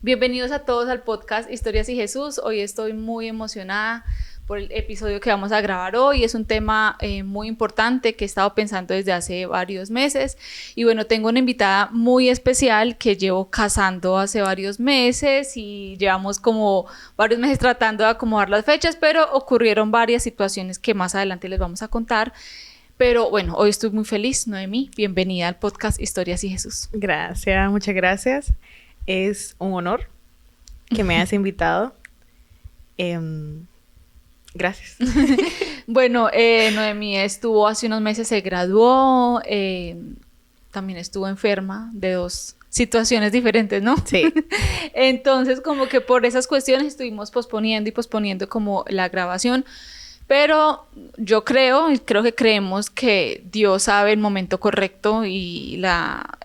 Bienvenidos a todos al podcast Historias y Jesús. Hoy estoy muy emocionada por el episodio que vamos a grabar hoy. Es un tema muy importante que he estado pensando desde hace varios meses. Y bueno, tengo una invitada muy especial que llevo casando hace varios meses y llevamos como varios meses tratando de acomodar las fechas, pero ocurrieron varias situaciones que más adelante les vamos a contar. Pero bueno, hoy estoy muy feliz, Noemí. Bienvenida al podcast Historias y Jesús. Gracias, muchas gracias. Es un honor que me hayas invitado. Gracias. Bueno, Noemí estuvo hace unos meses, se graduó, también estuvo enferma de dos situaciones diferentes, ¿no? Sí. Entonces, como que por esas cuestiones estuvimos posponiendo y posponiendo como la grabación. Pero yo creo que creemos que Dios sabe el momento correcto y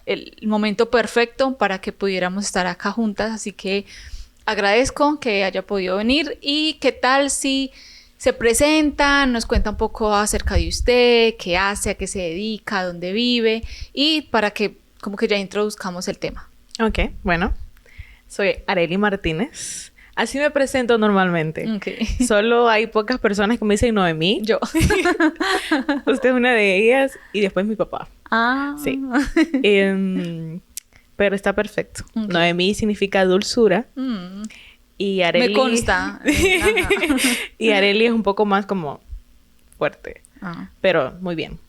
el momento perfecto para que pudiéramos estar acá juntas. Así que agradezco que haya podido venir. ¿Y qué tal si se presenta, nos cuenta un poco acerca de usted, qué hace, a qué se dedica, dónde vive? Y para que como que ya introduzcamos el tema. Ok, bueno. Soy Arely Martínez. Así me presento normalmente. Okay. Solo hay pocas personas que me dicen Noemí. Yo. Usted es una de ellas y después mi papá. Ah. Sí. Pero está perfecto. Okay. Noemí significa dulzura. Y Arely... Me consta. Y Arely es un poco más como fuerte. Ah. Pero muy bien.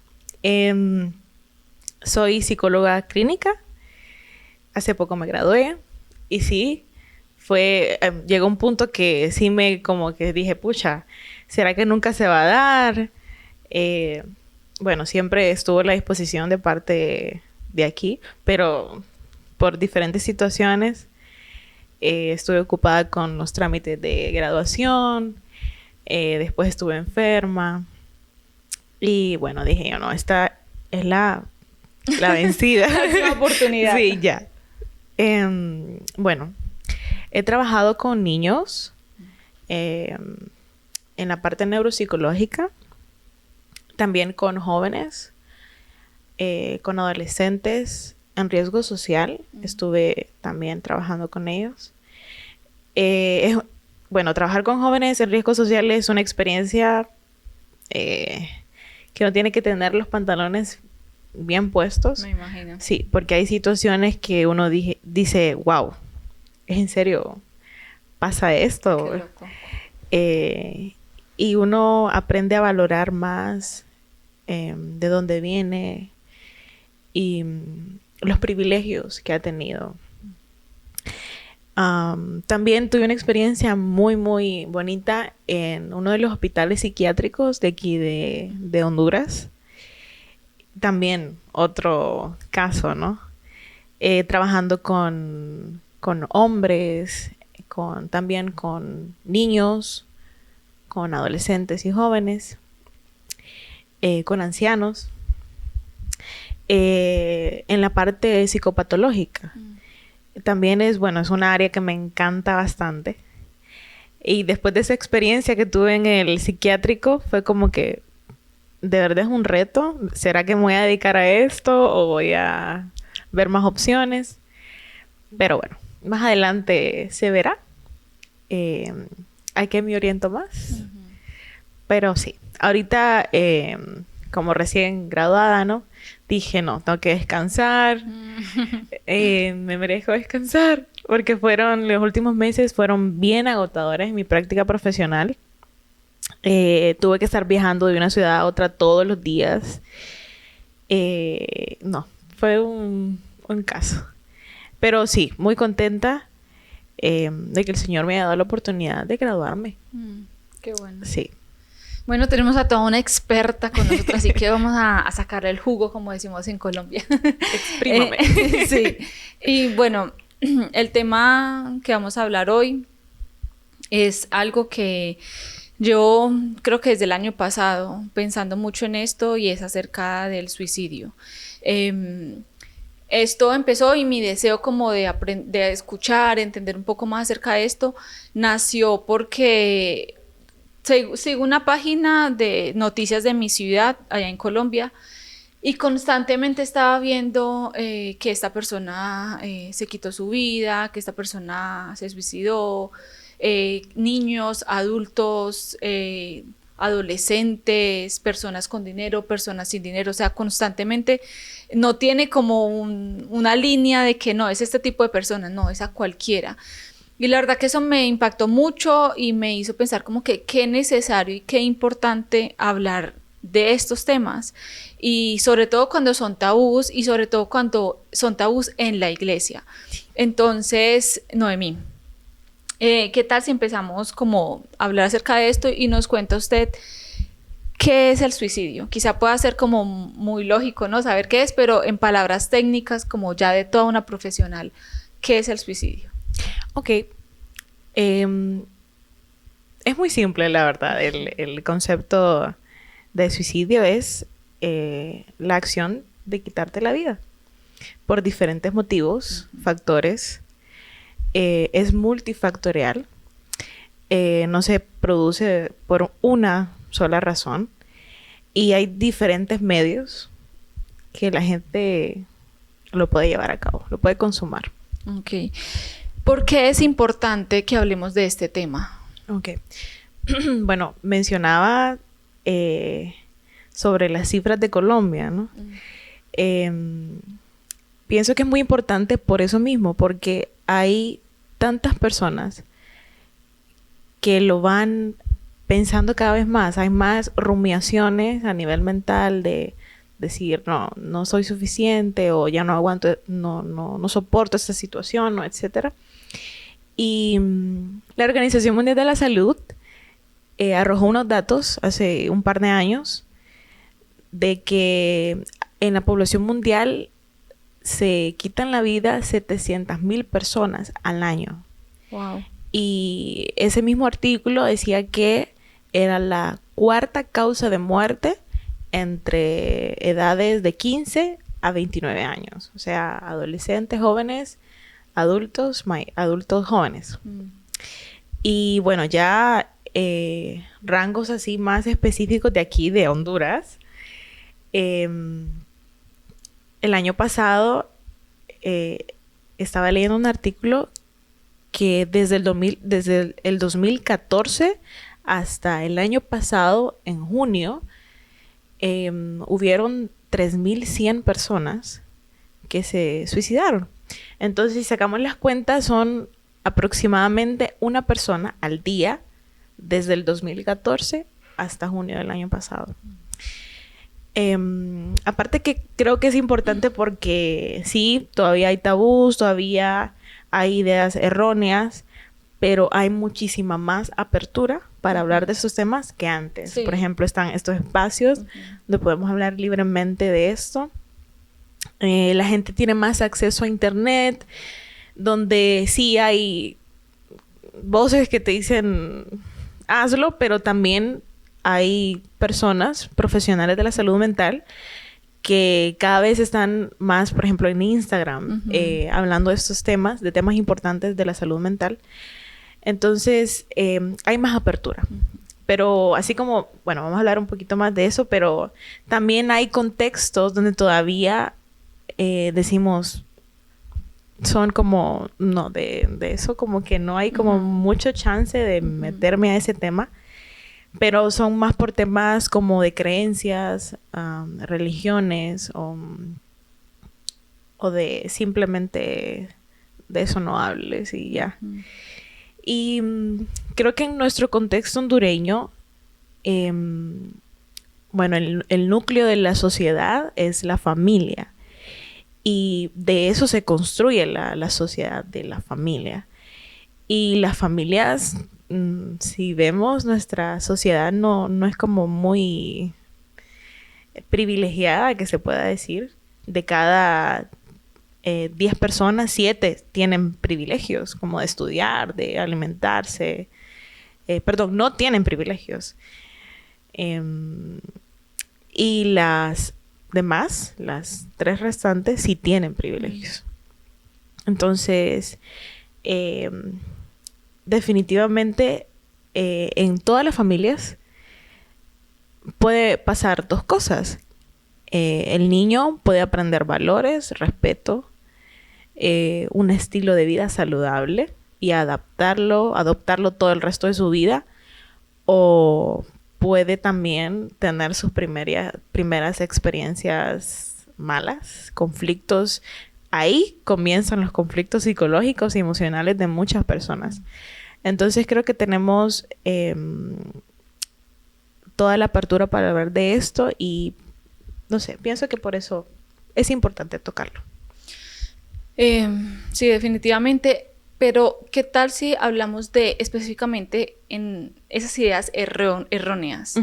Soy psicóloga clínica. Hace poco me gradué. Y sí, llegó un punto que sí como que dije, pucha, ¿será que nunca se va a dar? Bueno, siempre estuvo a la disposición de parte de aquí, pero por diferentes situaciones estuve ocupada con los trámites de graduación, después estuve enferma y bueno, dije yo, no, esta es la vencida. La oportunidad. Sí, ya. Bueno, he trabajado con niños en la parte neuropsicológica, también con jóvenes, con adolescentes en riesgo social. Estuve también trabajando con ellos. Bueno, trabajar con jóvenes en riesgo social es una experiencia que uno tiene que tener los pantalones bien puestos. Me imagino. Sí, porque hay situaciones que uno dice, wow, ¿es en serio? ¿Pasa esto? Qué loco. Y uno aprende a valorar más de dónde viene y los privilegios que ha tenido. También tuve una experiencia muy, muy bonita en uno de los hospitales psiquiátricos de aquí de Honduras. También otro caso, ¿no? Trabajando con hombres, también con niños, con adolescentes y jóvenes, con ancianos, en la parte psicopatológica. También es una área que me encanta bastante. Y después de esa experiencia que tuve en el psiquiátrico, fue como que de verdad es un reto. ¿Será que me voy a dedicar a esto o voy a ver más opciones? Pero bueno, más adelante se verá. ¿A qué me oriento más? Pero sí, ahorita como recién graduada, ¿no? Dije, no, tengo que descansar. Me merezco descansar. Porque los últimos meses fueron bien agotadores en mi práctica profesional. Tuve que estar viajando de una ciudad a otra todos los días. No, fue un caso. Pero sí, muy contenta de que el Señor me haya dado la oportunidad de graduarme. Qué bueno. Sí. Bueno, tenemos a toda una experta con nosotros, así que vamos a sacarle el jugo, como decimos en Colombia. Exprímame. Sí. Y bueno, el tema que vamos a hablar hoy es algo que yo creo que desde el año pasado pensando mucho en esto, y es acerca del suicidio. Esto empezó y mi deseo como de escuchar, entender un poco más acerca de esto, nació porque sigo una página de noticias de mi ciudad, allá en Colombia, Y constantemente estaba viendo que esta persona se quitó su vida, que esta persona se suicidó, niños, adultos, adolescentes, personas con dinero, personas sin dinero, o sea, constantemente no tiene como una línea de que no, es este tipo de personas, no, es a cualquiera. Y la verdad que eso me impactó mucho y me hizo pensar como que qué necesario y qué importante hablar de estos temas, y sobre todo cuando son tabús, y sobre todo cuando son tabús en la iglesia. Entonces, Noemí, ¿qué tal si empezamos como a hablar acerca de esto y nos cuenta usted qué es el suicidio? Quizá pueda ser como muy lógico, ¿no? Saber qué es, pero en palabras técnicas, como ya de toda una profesional, ¿qué es el suicidio? Ok. Es muy simple, la verdad. El concepto de suicidio es la acción de quitarte la vida por diferentes motivos, factores. Es multifactorial. No se produce por una sola razón. Y hay diferentes medios que la gente lo puede llevar a cabo, lo puede consumar. Ok. ¿Por qué es importante que hablemos de este tema? Ok. Bueno, mencionaba sobre las cifras de Colombia, ¿no? Pienso que es muy importante por eso mismo, porque hay tantas personas que lo van pensando cada vez más. Hay más rumiaciones a nivel mental de decir, no soy suficiente, o ya no aguanto, no soporto esta situación, etcétera. Y la Organización Mundial de la Salud arrojó unos datos hace un par de años de que en la población mundial se quitan la vida 700,000 personas al año. Wow. Y ese mismo artículo decía que era la cuarta causa de muerte entre edades de 15 a 29 años. O sea, adolescentes, jóvenes, adultos jóvenes. Y bueno, ya rangos así más específicos de aquí, de Honduras. El año pasado estaba leyendo un artículo que desde el 2014 hasta el año pasado, en junio, hubieron 3,100 personas que se suicidaron. Entonces, si sacamos las cuentas, son aproximadamente una persona al día desde el 2014 hasta junio del año pasado. Aparte que creo que es importante porque sí, todavía hay tabús, todavía hay ideas erróneas, pero hay muchísima más apertura para hablar de estos temas que antes. Sí. Por ejemplo, están estos espacios donde podemos hablar libremente de esto. La gente tiene más acceso a internet, donde sí hay voces que te dicen hazlo, pero también hay personas profesionales de la salud mental que cada vez están más, por ejemplo, en Instagram, hablando de estos temas, de temas importantes de la salud mental. Entonces, hay más apertura. Pero así como, bueno, vamos a hablar un poquito más de eso, pero también hay contextos donde todavía decimos, son como, no, de eso como que no hay como mucho chance de meterme a ese tema, pero son más por temas como de creencias, religiones, o de simplemente de eso no hables y ya. Y creo que en nuestro contexto hondureño, bueno, el núcleo de la sociedad es la familia. Y de eso se construye la sociedad de la familia. Y las familias, si vemos nuestra sociedad, no es como muy privilegiada, que se pueda decir. De cada 10 personas, 7 tienen privilegios, como de estudiar, de alimentarse. Perdón, no tienen privilegios. Y las demás, las 3 restantes, sí tienen privilegios. Entonces, definitivamente, en todas las familias puede pasar 2 cosas. El niño puede aprender valores, respeto, un estilo de vida saludable y adoptarlo todo el resto de su vida, o puede también tener sus primeras experiencias malas, conflictos. Ahí comienzan los conflictos psicológicos y emocionales de muchas personas. Entonces creo que tenemos toda la apertura para hablar de esto y no sé, pienso que por eso es importante tocarlo. Sí, definitivamente. Pero, ¿qué tal si hablamos de específicamente en esas ideas erróneas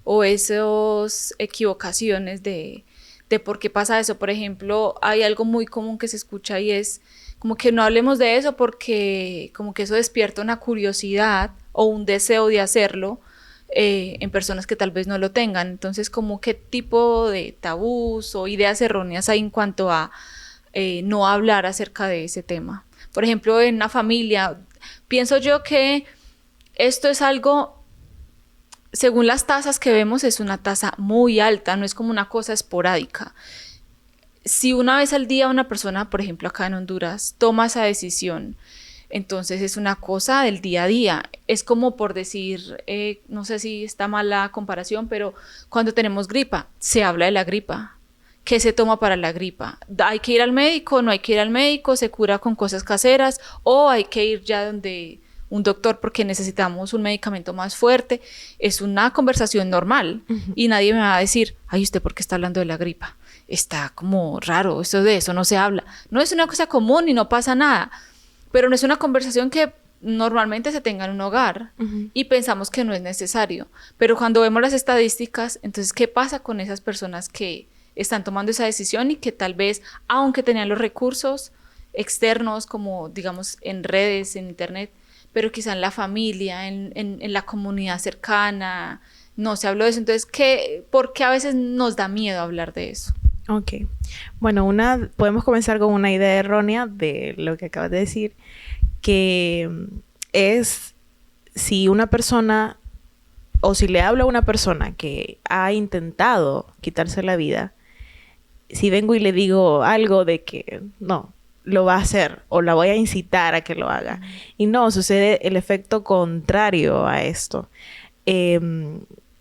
o esas equivocaciones de por qué pasa eso? Por ejemplo, hay algo muy común que se escucha y es como que no hablemos de eso porque como que eso despierta una curiosidad o un deseo de hacerlo en personas que tal vez no lo tengan. Entonces, como qué tipo de tabús o ideas erróneas hay en cuanto a no hablar acerca de ese tema. Por ejemplo, en una familia, pienso yo que esto es algo, según las tasas que vemos, es una tasa muy alta, no es como una cosa esporádica. Si una vez al día una persona, por ejemplo acá en Honduras, toma esa decisión, entonces es una cosa del día a día. Es como por decir, no sé si está mal la comparación, pero cuando tenemos gripa, se habla de la gripa. ¿Qué se toma para la gripa? ¿Hay que ir al médico? ¿No hay que ir al médico? ¿Se cura con cosas caseras? ¿O hay que ir ya donde un doctor porque necesitamos un medicamento más fuerte? Es una conversación normal y nadie me va a decir, ay, ¿usted por qué está hablando de la gripa? Está como raro, de eso no se habla. No es una cosa común y no pasa nada, pero no es una conversación que normalmente se tenga en un hogar y pensamos que no es necesario. Pero cuando vemos las estadísticas, entonces, ¿qué pasa con esas personas que están tomando esa decisión y que tal vez, aunque tenían los recursos externos, como digamos en redes, en internet, pero quizá en la familia, en la comunidad cercana, no se habló de eso? Entonces, ¿por qué a veces nos da miedo hablar de eso? Ok. Bueno, podemos comenzar con una idea errónea de lo que acabas de decir, que es si una persona, o si le hablo a una persona que ha intentado quitarse la vida, si vengo y le digo algo de que no, lo va a hacer o la voy a incitar a que lo haga. Y no, sucede el efecto contrario a esto.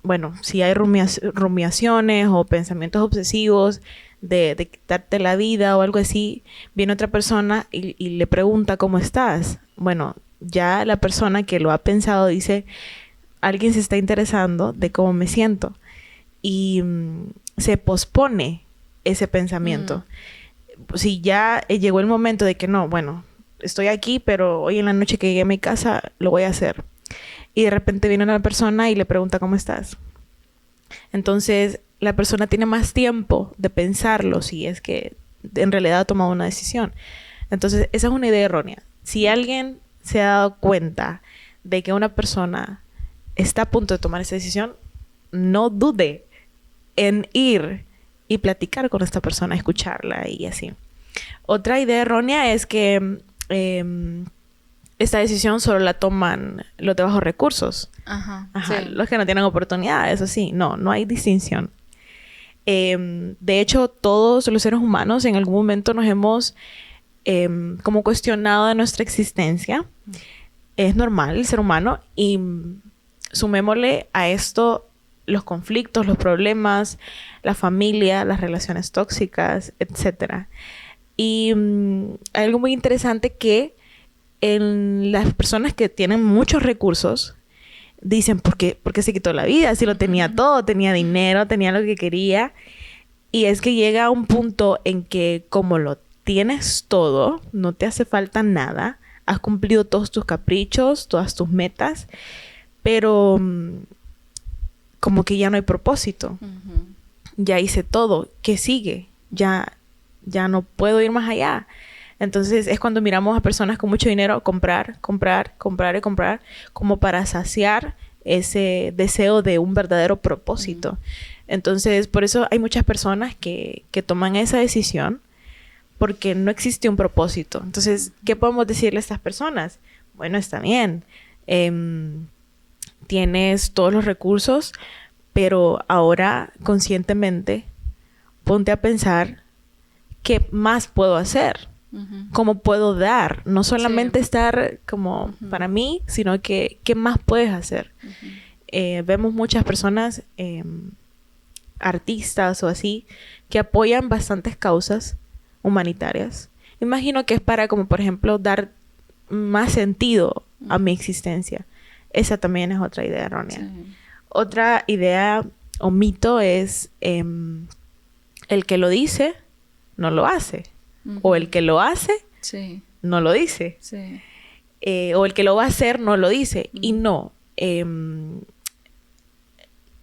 Bueno, si hay rumiaciones o pensamientos obsesivos de quitarte la vida o algo así, viene otra persona y le pregunta cómo estás. Bueno, ya la persona que lo ha pensado dice, alguien se está interesando de cómo me siento. Y se pospone ese pensamiento. Si ya llegó el momento de que no, bueno, estoy aquí, pero hoy en la noche que llegue a mi casa lo voy a hacer. Y de repente viene una persona y le pregunta cómo estás. Entonces, la persona tiene más tiempo de pensarlo si es que en realidad ha tomado una decisión. Entonces, esa es una idea errónea. Si alguien se ha dado cuenta de que una persona está a punto de tomar esa decisión, no dude en ir y platicar con esta persona, escucharla y así. Otra idea errónea es que esta decisión solo la toman los de bajos recursos. Ajá, sí. Los que no tienen oportunidades, eso sí. No hay distinción. De hecho, todos los seres humanos en algún momento nos hemos como cuestionado de nuestra existencia. Es normal el ser humano y sumémosle a esto los conflictos, los problemas, la familia, las relaciones tóxicas, etc. Y hay algo muy interesante que en las personas que tienen muchos recursos dicen, ¿por qué se quitó la vida? Si lo tenía todo, tenía dinero, tenía lo que quería. Y es que llega a un punto en que como lo tienes todo, no te hace falta nada, has cumplido todos tus caprichos, todas tus metas, pero como que ya no hay propósito. Ya hice todo. ¿Qué sigue? Ya no puedo ir más allá. Entonces es cuando miramos a personas con mucho dinero comprar y comprar como para saciar ese deseo de un verdadero propósito. Entonces por eso hay muchas personas que toman esa decisión porque no existe un propósito. Entonces, ¿qué podemos decirle a estas personas? Bueno, está bien. Tienes todos los recursos, pero ahora conscientemente ponte a pensar qué más puedo hacer, cómo puedo dar. No solamente estar como para mí, sino que qué más puedes hacer. Vemos muchas personas, artistas o así, que apoyan bastantes causas humanitarias. Imagino que es para, como por ejemplo, dar más sentido a mi existencia. Esa también es otra idea errónea. Sí. Otra idea o mito es el que lo dice, no lo hace. O el que lo hace, no lo dice. Sí. O el que lo va a hacer, no lo dice. Y no.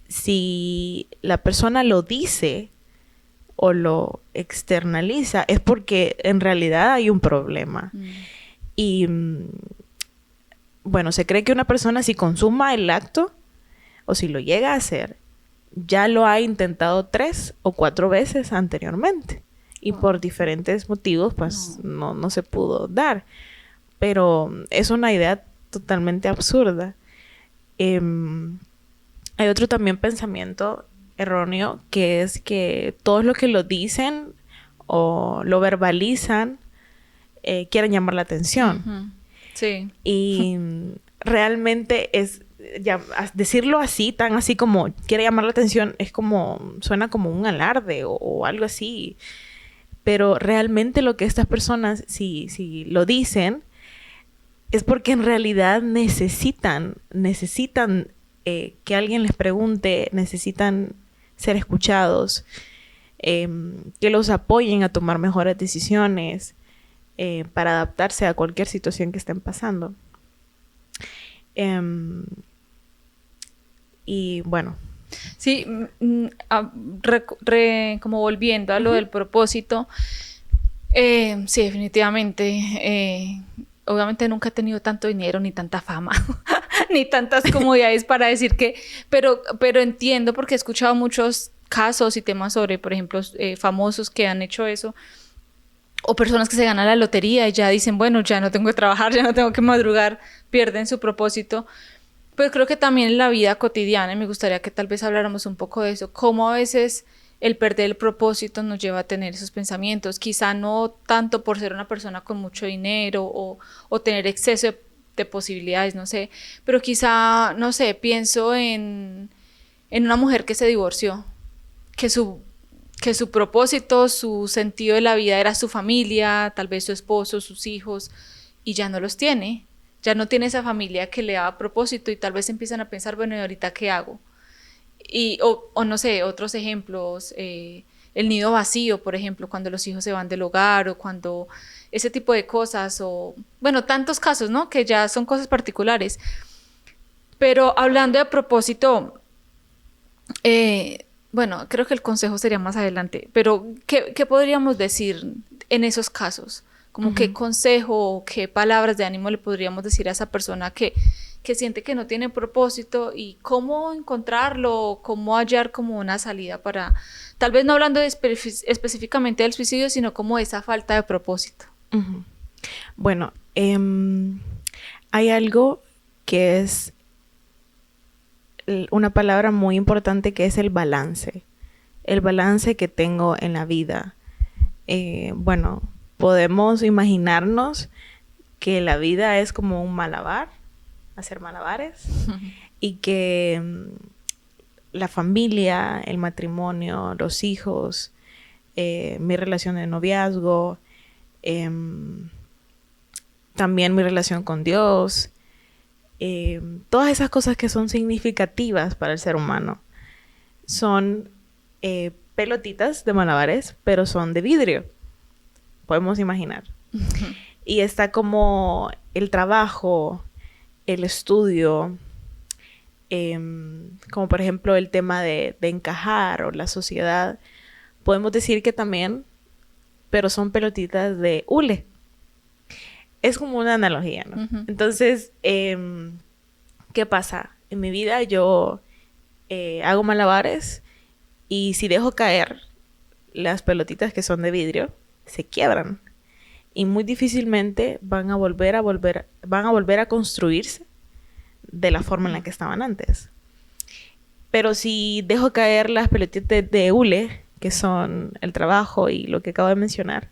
Si la persona lo dice o lo externaliza, es porque en realidad hay un problema. Y bueno, se cree que una persona, si consuma el acto o si lo llega a hacer, ya lo ha intentado 3 o 4 veces anteriormente. Y por diferentes motivos, pues no se pudo dar. Pero es una idea totalmente absurda. Hay otro también pensamiento erróneo, que es que todos los que lo dicen o lo verbalizan quieren llamar la atención. Sí. Y realmente es, ya, decirlo así, tan así como quiere llamar la atención, es como, suena como un alarde o algo así. Pero realmente lo que estas personas, si lo dicen, es porque en realidad necesitan que alguien les pregunte, necesitan ser escuchados, que los apoyen a tomar mejores decisiones, para adaptarse a cualquier situación que estén pasando. Y bueno. Sí, como volviendo a lo del propósito, sí, definitivamente. Obviamente nunca he tenido tanto dinero ni tanta fama, ni tantas comodidades para decir que... Pero entiendo, porque he escuchado muchos casos y temas sobre, por ejemplo, famosos que han hecho eso, o personas que se ganan la lotería y ya dicen, bueno, ya no tengo que trabajar, ya no tengo que madrugar, pierden su propósito. Pero creo que también en la vida cotidiana, y me gustaría que tal vez habláramos un poco de eso, cómo a veces el perder el propósito nos lleva a tener esos pensamientos, quizá no tanto por ser una persona con mucho dinero o tener exceso de posibilidades, no sé, pero quizá, no sé, pienso en una mujer que se divorció, que su propósito, su sentido de la vida era su familia, tal vez su esposo, sus hijos, y ya no los tiene. Ya no tiene esa familia que le daba propósito y tal vez empiezan a pensar, bueno, ¿y ahorita qué hago? O no sé, otros ejemplos, el nido vacío, por ejemplo, cuando los hijos se van del hogar o cuando ese tipo de cosas, o bueno, tantos casos, ¿no? Que ya son cosas particulares. Pero hablando de propósito, bueno, creo que el consejo sería más adelante, pero ¿qué podríamos decir en esos casos? Como qué consejo o qué palabras de ánimo le podríamos decir a esa persona que siente que no tiene propósito, y cómo encontrarlo, cómo hallar como una salida para, tal vez no hablando específicamente del suicidio, sino como esa falta de propósito. Bueno, hay algo que es una palabra muy importante, que es el balance que tengo en la vida. Bueno, podemos imaginarnos que la vida es como un malabar, hacer malabares, y que la familia, el matrimonio, los hijos, mi relación de noviazgo, también mi relación con Dios, todas esas cosas que son significativas para el ser humano, son pelotitas de malabares, pero son de vidrio. Podemos imaginar. Y está como el trabajo, el estudio, como por ejemplo el tema de encajar o la sociedad. Podemos decir que también, pero son pelotitas de hule. Es como una analogía, ¿no? Entonces, ¿qué pasa? En mi vida yo hago malabares, y si dejo caer las pelotitas que son de vidrio, se quiebran y muy difícilmente van a volver a construirse de la forma en la que estaban antes. Pero si dejo caer las pelotitas de hule, que son el trabajo y lo que acabo de mencionar,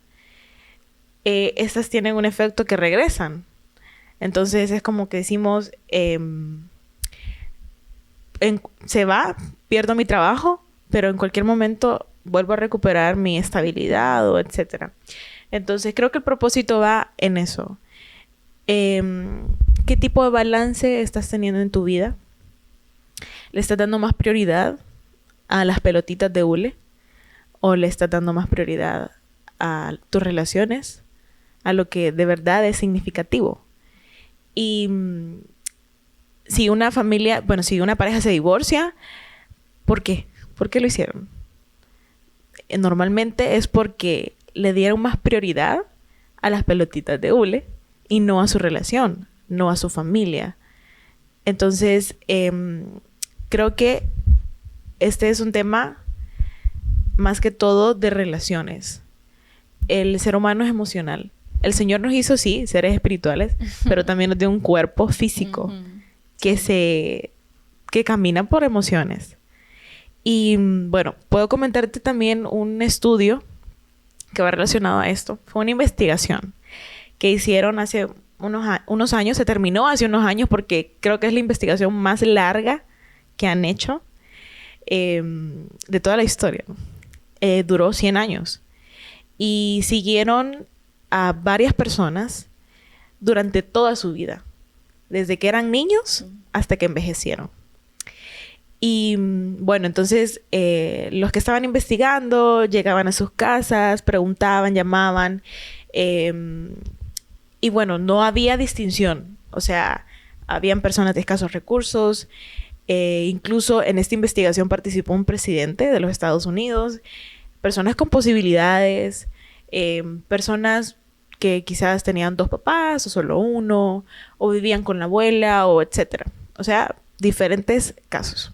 estas tienen un efecto que regresan. Entonces es como que decimos, se va, pierdo mi trabajo, pero en cualquier momento vuelvo a recuperar mi estabilidad o etcétera. Entonces creo que el propósito va en eso. ¿Qué tipo de balance estás teniendo en tu vida? ¿Le estás dando más prioridad a las pelotitas de hule? ¿O le estás dando más prioridad a tus relaciones? A lo que de verdad es significativo. Y si una familia, bueno, si una pareja se divorcia, ¿por qué? ¿Por qué lo hicieron? Normalmente es porque le dieron más prioridad a las pelotitas de hule y no a su relación, no a su familia. Entonces, creo que este es un tema más que todo de relaciones. El ser humano es emocional. El Señor nos hizo, sí, seres espirituales, pero también nos dio un cuerpo físico que camina por emociones. Y bueno, puedo comentarte también un estudio que va relacionado a esto. Fue una investigación que hicieron hace unos años, se terminó hace unos años porque creo que es la investigación más larga que han hecho de toda la historia. Duró 100 años. Y siguieron a varias personas durante toda su vida, desde que eran niños hasta que envejecieron. Y bueno, entonces los que estaban investigando llegaban a sus casas, preguntaban, llamaban, y bueno, no había distinción. O sea, habían personas de escasos recursos, incluso en esta investigación participó un presidente de los Estados Unidos, personas con posibilidades, personas que quizás tenían 2 papás o solo uno, o vivían con la abuela, o etcétera. O sea, diferentes casos.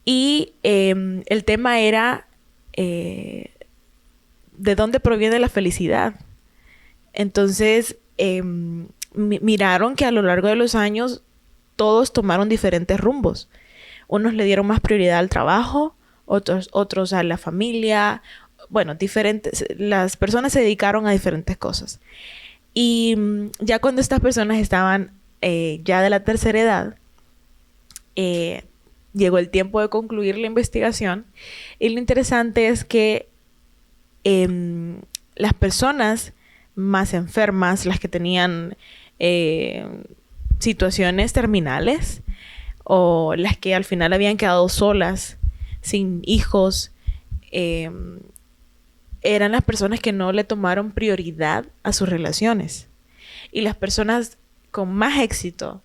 Y el tema era de dónde proviene la felicidad. Entonces, miraron que a lo largo de los años todos tomaron diferentes rumbos. Unos le dieron más prioridad al trabajo, otros a la familia. Bueno, las personas se dedicaron a diferentes cosas. Y ya cuando estas personas estaban ya de la tercera edad, llegó el tiempo de concluir la investigación. Y lo interesante es que las personas más enfermas, las que tenían situaciones terminales, o las que al final habían quedado solas, sin hijos, eran las personas que no le tomaron prioridad a sus relaciones. Y las personas con más éxito,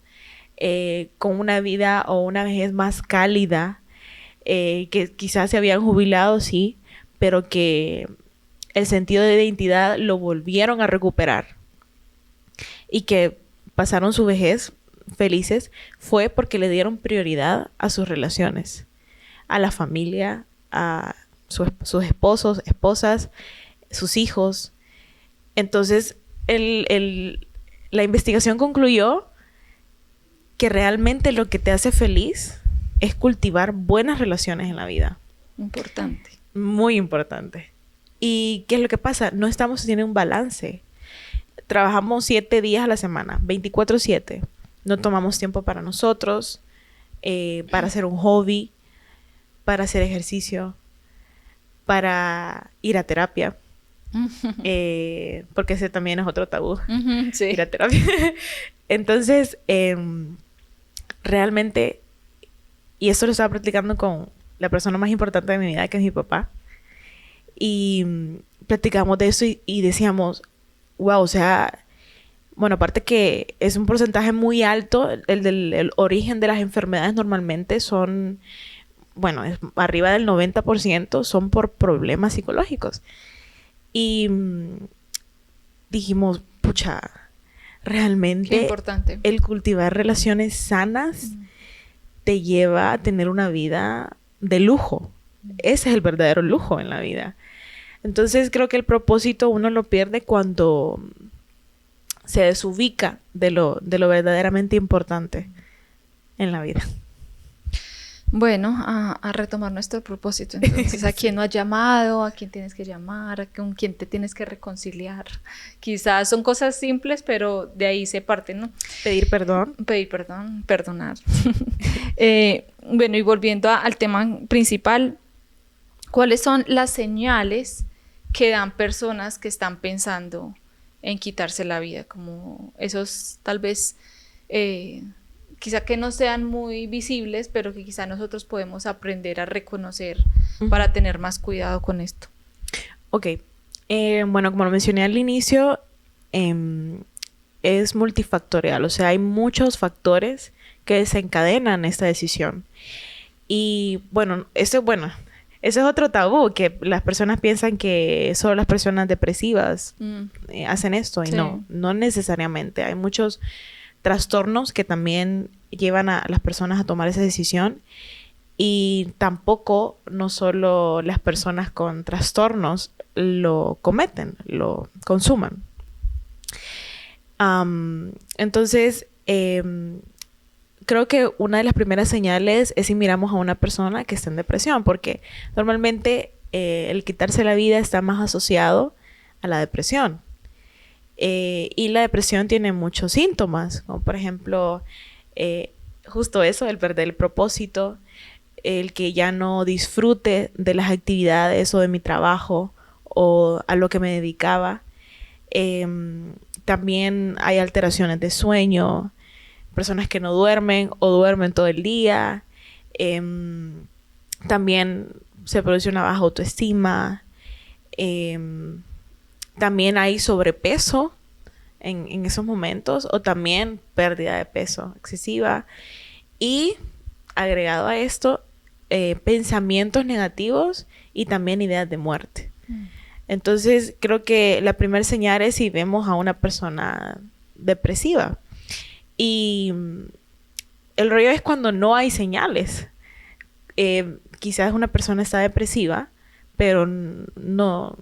con una vida o una vejez más cálida, que quizás se habían jubilado, sí, pero que el sentido de identidad lo volvieron a recuperar y que pasaron su vejez felices, fue porque le dieron prioridad a sus relaciones, a la familia, a sus esposos, esposas, sus hijos. Entonces, la investigación concluyó que realmente lo que te hace feliz es cultivar buenas relaciones en la vida. Importante. Muy importante. ¿Y qué es lo que pasa? No estamos haciendo un balance. Trabajamos 7 días a la semana, 24/7. No tomamos tiempo para nosotros, para hacer un hobby, para hacer ejercicio, para ir a terapia. Porque ese también es otro tabú. Sí. Ir a terapia. Entonces, realmente, y esto lo estaba practicando con la persona más importante de mi vida, que es mi papá. Y platicamos de eso y decíamos, wow, o sea, bueno, aparte que es un porcentaje muy alto, el origen de las enfermedades normalmente son, bueno, es arriba del 90% son por problemas psicológicos. Y dijimos, pucha, realmente importante. El cultivar relaciones sanas te lleva a tener una vida de lujo. Ese es el verdadero lujo en la vida. Entonces creo que el propósito uno lo pierde cuando se desubica de lo verdaderamente importante en la vida. Bueno, a retomar nuestro propósito. Entonces, ¿a quién no has llamado? ¿A quién tienes que llamar? ¿Con quién te tienes que reconciliar? Quizás son cosas simples, pero de ahí se parten, ¿no? Pedir perdón. Pedir perdón, perdonar. Bueno, y volviendo al tema principal, ¿cuáles son las señales que dan personas que están pensando en quitarse la vida? Como esos tal vez... quizá que no sean muy visibles, pero que quizá nosotros podemos aprender a reconocer para tener más cuidado con esto. Ok. Bueno, como lo mencioné al inicio, es multifactorial. O sea, hay muchos factores que desencadenan esta decisión. Y bueno, ese es otro tabú, que las personas piensan que solo las personas depresivas hacen esto. Y Sí. no necesariamente. Hay muchos trastornos que también llevan a las personas a tomar esa decisión, y tampoco no solo las personas con trastornos lo cometen, lo consuman. Entonces, creo que una de las primeras señales es si miramos a una persona que está en depresión, porque normalmente el quitarse la vida está más asociado a la depresión. Y la depresión tiene muchos síntomas, como por ejemplo, justo eso, el perder el propósito, el que ya no disfrute de las actividades o de mi trabajo o a lo que me dedicaba. También hay alteraciones de sueño, personas que no duermen o duermen todo el día. También se produce una baja autoestima. También hay sobrepeso en esos momentos, o también pérdida de peso excesiva. Y agregado a esto, pensamientos negativos y también ideas de muerte. Entonces, creo que la primera señal es si vemos a una persona depresiva. Y el rollo es cuando no hay señales. Quizás una persona está depresiva, pero no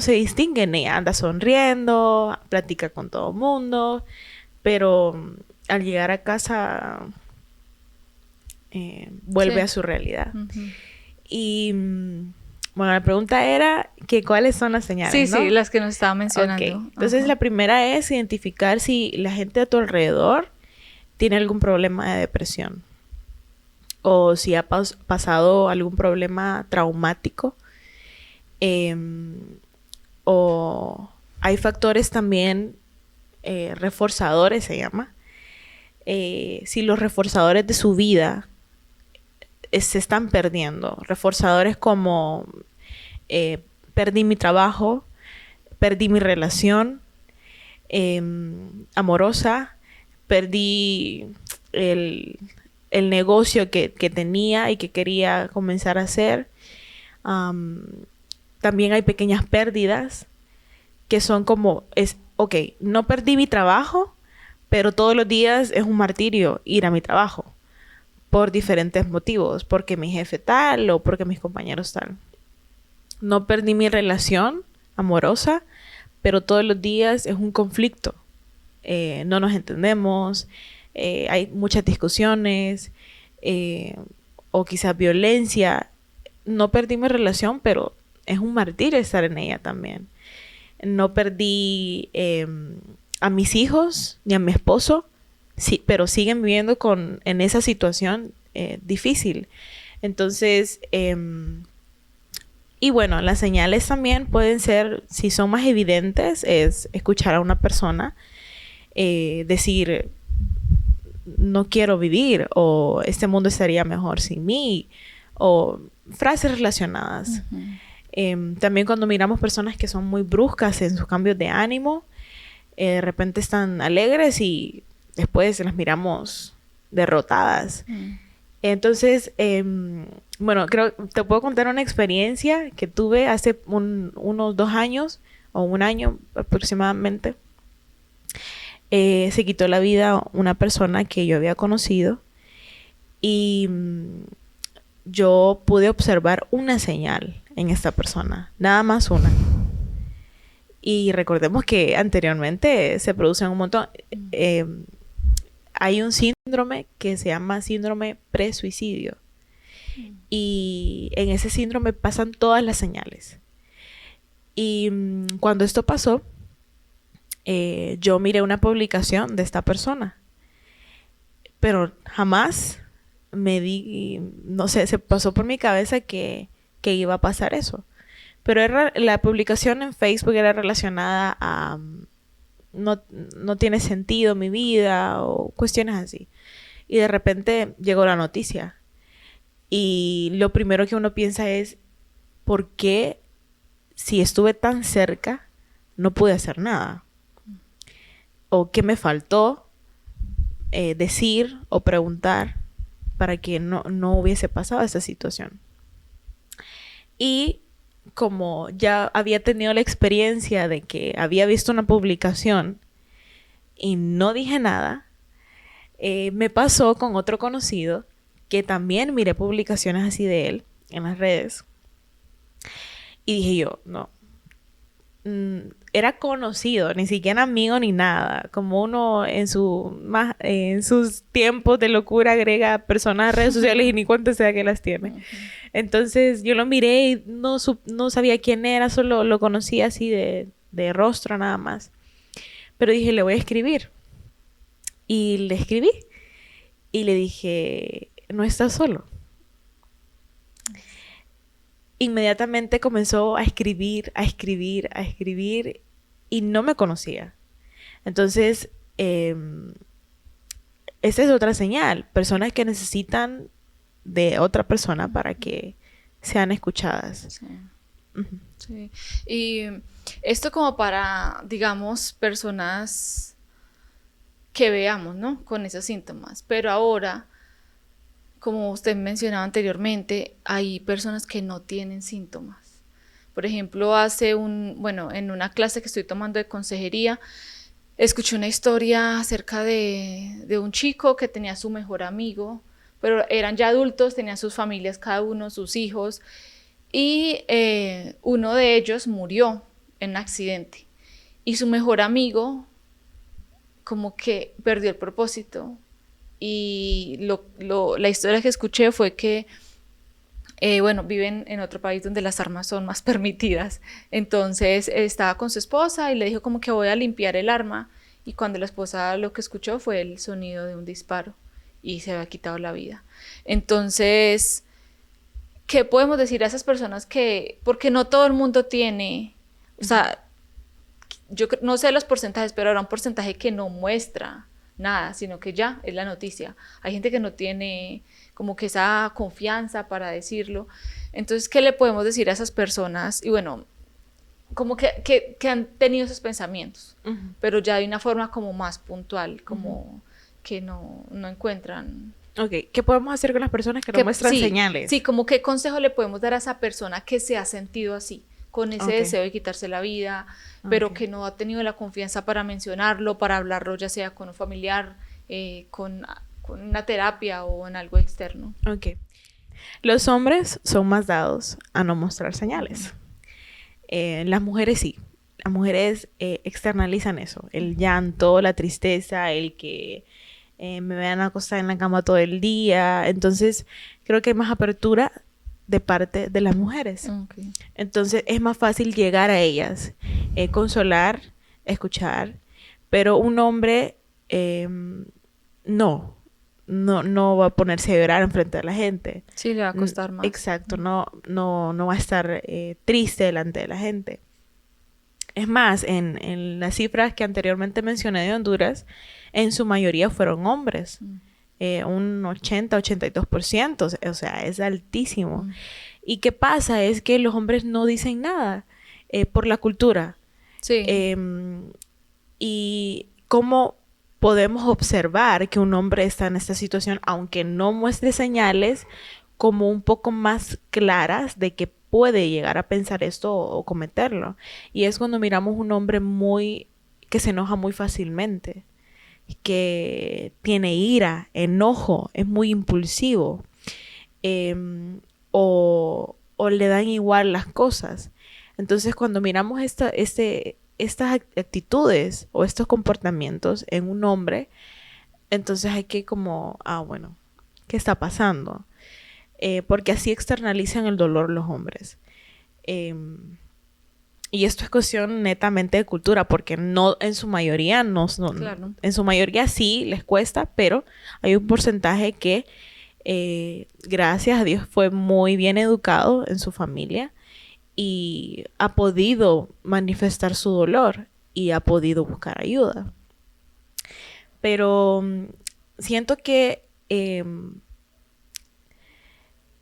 se distingue en ella. Anda sonriendo, platica con todo el mundo, pero al llegar a casa vuelve a su realidad. Y bueno, la pregunta era que cuáles son las señales, Sí, ¿no? sí, las que nos estaba mencionando. Okay. Entonces, la primera es identificar si la gente a tu alrededor tiene algún problema de depresión, o si ha pasado algún problema traumático, o hay factores también reforzadores, se llama. Si los reforzadores de su vida se están perdiendo. Reforzadores como perdí mi trabajo, perdí mi relación amorosa, perdí el negocio que tenía y que quería comenzar a hacer. También hay pequeñas pérdidas que son como, no perdí mi trabajo, pero todos los días es un martirio ir a mi trabajo por diferentes motivos, porque mi jefe tal o porque mis compañeros tal. No perdí mi relación amorosa, pero todos los días es un conflicto. No nos entendemos, hay muchas discusiones, o quizás violencia. No perdí mi relación, pero es un martirio estar en ella también. No perdí a mis hijos ni a mi esposo, sí, pero siguen viviendo en esa situación difícil. Entonces, y bueno, las señales también pueden ser, si son más evidentes, es escuchar a una persona decir, no quiero vivir, o este mundo estaría mejor sin mí, o frases relacionadas. También cuando miramos personas que son muy bruscas en sus cambios de ánimo, de repente están alegres y después las miramos derrotadas. Entonces, bueno, creo te puedo contar una experiencia que tuve hace unos 2 años o 1 año aproximadamente. Se quitó la vida una persona que yo había conocido, y yo pude observar una señal en esta persona, nada más una. Y recordemos que anteriormente se producen un montón. hay un síndrome que se llama síndrome presuicidio. Y en ese síndrome pasan todas las señales. Y cuando esto pasó, yo miré una publicación de esta persona, pero jamás no sé, se pasó por mi cabeza que iba a pasar eso. Pero la publicación en Facebook era relacionada a no tiene sentido mi vida o cuestiones así. Y de repente llegó la noticia. Y lo primero que uno piensa es, ¿por qué si estuve tan cerca no pude hacer nada? ¿O qué me faltó decir o preguntar para que no hubiese pasado esa situación? Y como ya había tenido la experiencia de que había visto una publicación y no dije nada, me pasó con otro conocido que también miré publicaciones así de él en las redes. Y dije yo, no. Era conocido, ni siquiera amigo ni nada. Como uno en sus tiempos de locura agrega personas a redes sociales y ni cuenta sea que las tiene. Uh-huh. Entonces yo lo miré y no sabía quién era, solo lo conocía así de rostro nada más. Pero dije, le voy a escribir. Y le escribí. Y le dije, no estás solo. Inmediatamente comenzó a escribir y no me conocía. Entonces, esa es otra señal. Personas que necesitan de otra persona para que sean escuchadas. Sí. Uh-huh. Sí. Y esto como para, digamos, personas que veamos, ¿no? Con esos síntomas. Pero ahora, como usted mencionaba anteriormente, hay personas que no tienen síntomas. Por ejemplo, en una clase que estoy tomando de consejería, escuché una historia acerca de un chico que tenía su mejor amigo, pero eran ya adultos, tenían sus familias, cada uno, sus hijos, y uno de ellos murió en un accidente. Y su mejor amigo como que perdió el propósito. Y la historia que escuché fue que, viven en otro país donde las armas son más permitidas. Entonces estaba con su esposa y le dijo como que voy a limpiar el arma. Y cuando la esposa lo que escuchó fue el sonido de un disparo y se había quitado la vida. Entonces, ¿qué podemos decir a esas personas porque no todo el mundo tiene, o sea, yo no sé los porcentajes, pero habrá un porcentaje que no muestra nada, sino que ya es la noticia. Hay gente que no tiene como que esa confianza para decirlo. Entonces, ¿qué le podemos decir a esas personas? Y bueno, como que han tenido esos pensamientos, uh-huh, pero ya de una forma como más puntual, como uh-huh, que no encuentran. Ok, ¿qué podemos hacer con las personas que no muestran señales? Sí, como qué consejo le podemos dar a esa persona que se ha sentido así, con ese deseo de quitarse la vida, pero que no ha tenido la confianza para mencionarlo, para hablarlo, ya sea con un familiar, con una terapia o en algo externo. Ok. Los hombres son más dados a no mostrar señales. Las mujeres sí. Las mujeres externalizan eso. El llanto, la tristeza, el que me vean acostada en la cama todo el día. Entonces, creo que hay más apertura de parte de las mujeres. Okay. Entonces es más fácil llegar a ellas, consolar, escuchar, pero un hombre no va a ponerse a llorar enfrente de la gente. Sí, le va a costar más. Exacto, no va a estar triste delante de la gente. Es más, en las cifras que anteriormente mencioné de Honduras, en su mayoría fueron hombres. Un 80-82%, o sea, es altísimo. ¿Y qué pasa? Es que los hombres no dicen nada por la cultura. Sí. Y cómo podemos observar que un hombre está en esta situación, aunque no muestre señales, como un poco más claras de que puede llegar a pensar esto o cometerlo. Y es cuando miramos un hombre que se enoja muy fácilmente, que tiene ira, enojo, es muy impulsivo, o le dan igual las cosas. Entonces, cuando miramos estas actitudes o estos comportamientos en un hombre, Entonces hay que como, bueno, ¿qué está pasando? Porque así externalizan el dolor los hombres. Y esto es cuestión netamente de cultura, porque no, en su mayoría, Claro. en su mayoría sí les cuesta, pero hay un porcentaje que, gracias a Dios, fue muy bien educado en su familia y ha podido manifestar su dolor y ha podido buscar ayuda. Pero siento que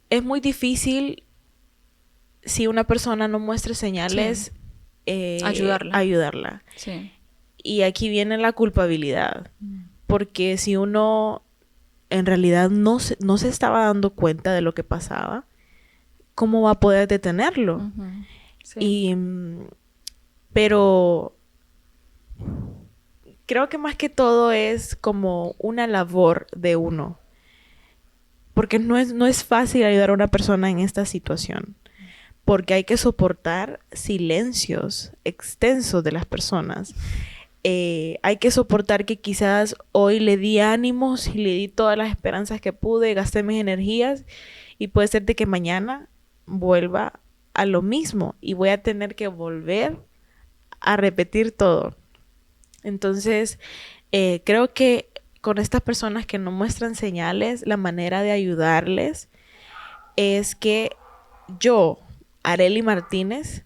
es muy difícil si una persona no muestra señales, ayudarla. Sí. Y aquí viene la culpabilidad. Porque si uno en realidad no se estaba dando cuenta de lo que pasaba, ¿cómo va a poder detenerlo? Sí. Pero creo que más que todo es como una labor de uno. Porque no es fácil ayudar a una persona en esta situación. Porque hay que soportar silencios extensos de las personas. Hay que soportar que quizás hoy le di ánimos y le di todas las esperanzas que pude, gasté mis energías y puede ser de que mañana vuelva a lo mismo y voy a tener que volver a repetir todo. Entonces, creo que con estas personas que no muestran señales, la manera de ayudarles es que yo, Arely Martínez,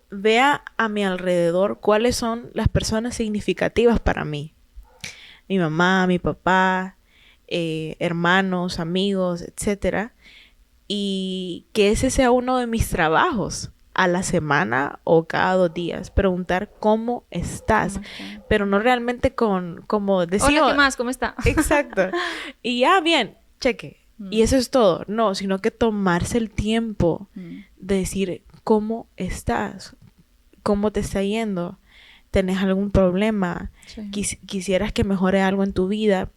vea a mi alrededor cuáles son las personas significativas para mí. Mi mamá, mi papá, hermanos, amigos, etcétera. Y que ese sea uno de mis trabajos a la semana o cada 2 días. Preguntar cómo estás. Okay. Pero no realmente como decir... Hola, ¿qué más? ¿Cómo está? Exacto. Y ya, bien, cheque. Y eso es todo. No, sino que tomarse el tiempo de decir cómo estás, cómo te está yendo, tenés algún problema, sí. Quisieras que mejore algo en tu vida.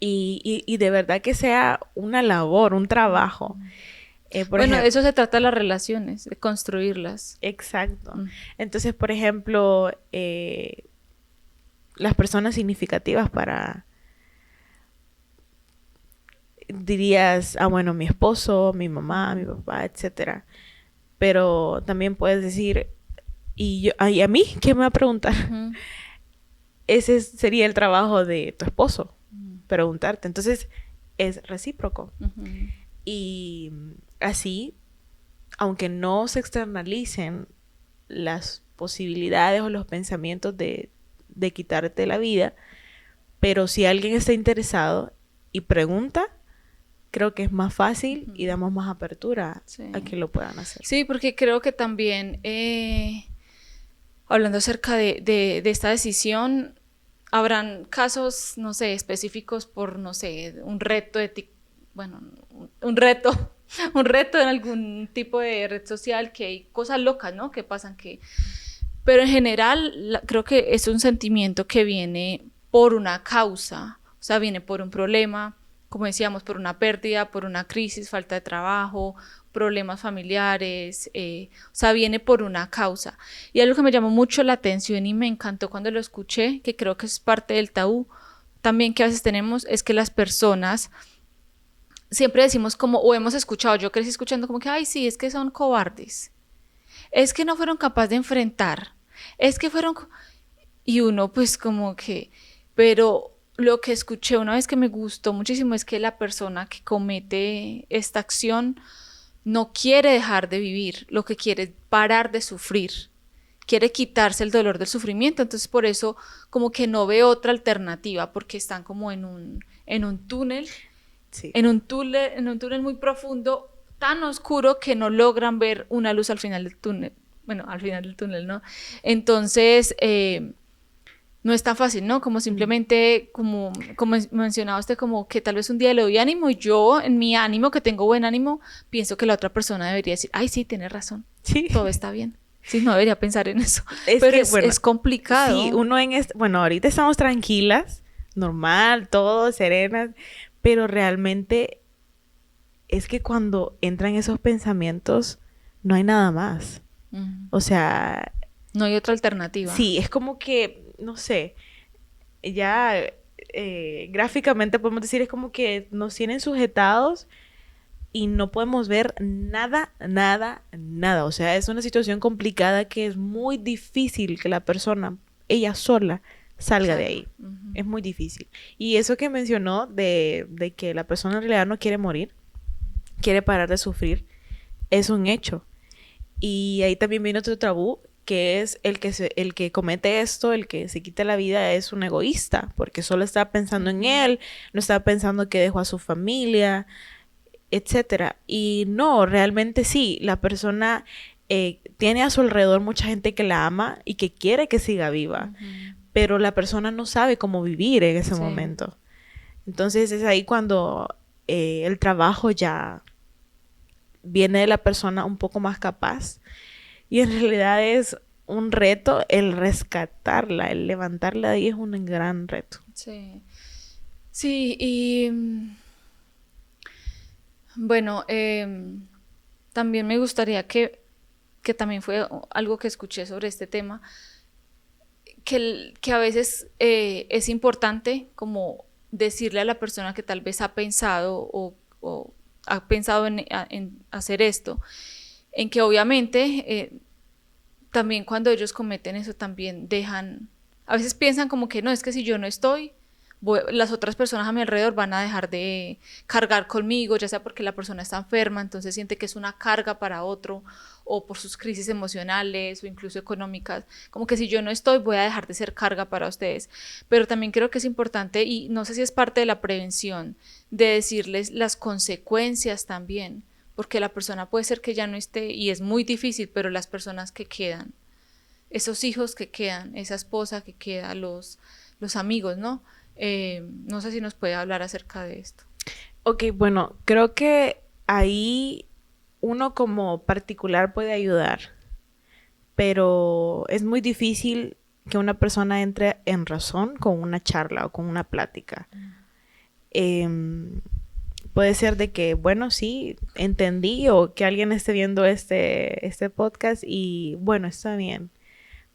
Y de verdad que sea una labor, un trabajo. Bueno, de eso se trata las relaciones, de construirlas. Exacto. Entonces, por ejemplo, las personas significativas para... dirías, bueno, mi esposo, mi mamá, mi papá, etcétera. Pero también puedes decir, ¿y a mí qué me va a preguntar? Ese sería el trabajo de tu esposo, preguntarte. Entonces, es recíproco. Y así, aunque no se externalicen las posibilidades o los pensamientos de quitarte la vida, pero si alguien está interesado y pregunta, creo que es más fácil y damos más apertura a que lo puedan hacer. Sí, porque creo que también, hablando acerca de esta decisión, habrán casos, no sé, específicos por, no sé, un reto un reto en algún tipo de red social, que hay cosas locas, ¿no? Que pasan pero en general creo que es un sentimiento que viene por una causa, o sea, viene por un problema, como decíamos, por una pérdida, por una crisis, falta de trabajo, problemas familiares, o sea, viene por una causa. Y algo que me llamó mucho la atención y me encantó cuando lo escuché, que creo que es parte del tabú también que a veces tenemos, es que las personas siempre decimos como, o hemos escuchado, yo crecí escuchando como que, ay, sí, es que son cobardes, es que no fueron capaces de enfrentar, es que fueron... Y uno pues como que, pero lo que escuché una vez que me gustó muchísimo es que la persona que comete esta acción no quiere dejar de vivir, lo que quiere es parar de sufrir, quiere quitarse el dolor del sufrimiento, entonces por eso como que no ve otra alternativa, porque están como en un túnel, sí. en un túnel muy profundo, tan oscuro que no logran ver una luz al final del túnel, bueno, al final del túnel, ¿no? Entonces, no es tan fácil, ¿no? Como simplemente, como mencionaba usted, como que tal vez un día le doy ánimo y yo, en mi ánimo, que tengo buen ánimo, pienso que la otra persona debería decir, ay, sí, tienes razón, sí. Todo está bien. Sí, no debería pensar en eso. Pero es complicado. Sí, uno bueno, ahorita estamos tranquilas, normal, todo, serenas, pero realmente es que cuando entran esos pensamientos, no hay nada más. O sea... no hay otra alternativa. Sí, es como que, no sé, ya gráficamente podemos decir, es como que nos tienen sujetados y no podemos ver nada, nada, nada. O sea, es una situación complicada que es muy difícil que la persona, ella sola, salga de ahí. Es muy difícil. Y eso que mencionó de que la persona en realidad no quiere morir, quiere parar de sufrir, es un hecho. Y ahí también viene otro tabú, que es el que comete esto, el que se quita la vida, es un egoísta, porque solo está pensando en él, no está pensando que dejó a su familia, etcétera. Y no, realmente sí, la persona tiene a su alrededor mucha gente que la ama y que quiere que siga viva, pero la persona no sabe cómo vivir en ese momento. Entonces es ahí cuando el trabajo ya viene de la persona un poco más capaz, y en realidad es un reto el rescatarla, el levantarla de ahí es un gran reto. Sí, sí, y bueno, también me gustaría que también fue algo que escuché sobre este tema, que a veces es importante como decirle a la persona que tal vez ha pensado o ha pensado en hacer esto, en que obviamente también cuando ellos cometen eso también dejan, a veces piensan como que no, es que si yo no estoy, las otras personas a mi alrededor van a dejar de cargar conmigo, ya sea porque la persona está enferma, entonces siente que es una carga para otro, o por sus crisis emocionales o incluso económicas, como que si yo no estoy voy a dejar de ser carga para ustedes. Pero también creo que es importante, y no sé si es parte de la prevención, de decirles las consecuencias también, porque la persona puede ser que ya no esté y es muy difícil, pero las personas que quedan, esos hijos que quedan, esa esposa que queda, los amigos, ¿no? No sé si nos puede hablar acerca de esto. Ok, bueno, creo que ahí uno como particular puede ayudar, pero es muy difícil que una persona entre en razón con una charla o con una plática. Puede ser de que, bueno, sí, entendí, o que alguien esté viendo este podcast y, bueno, está bien.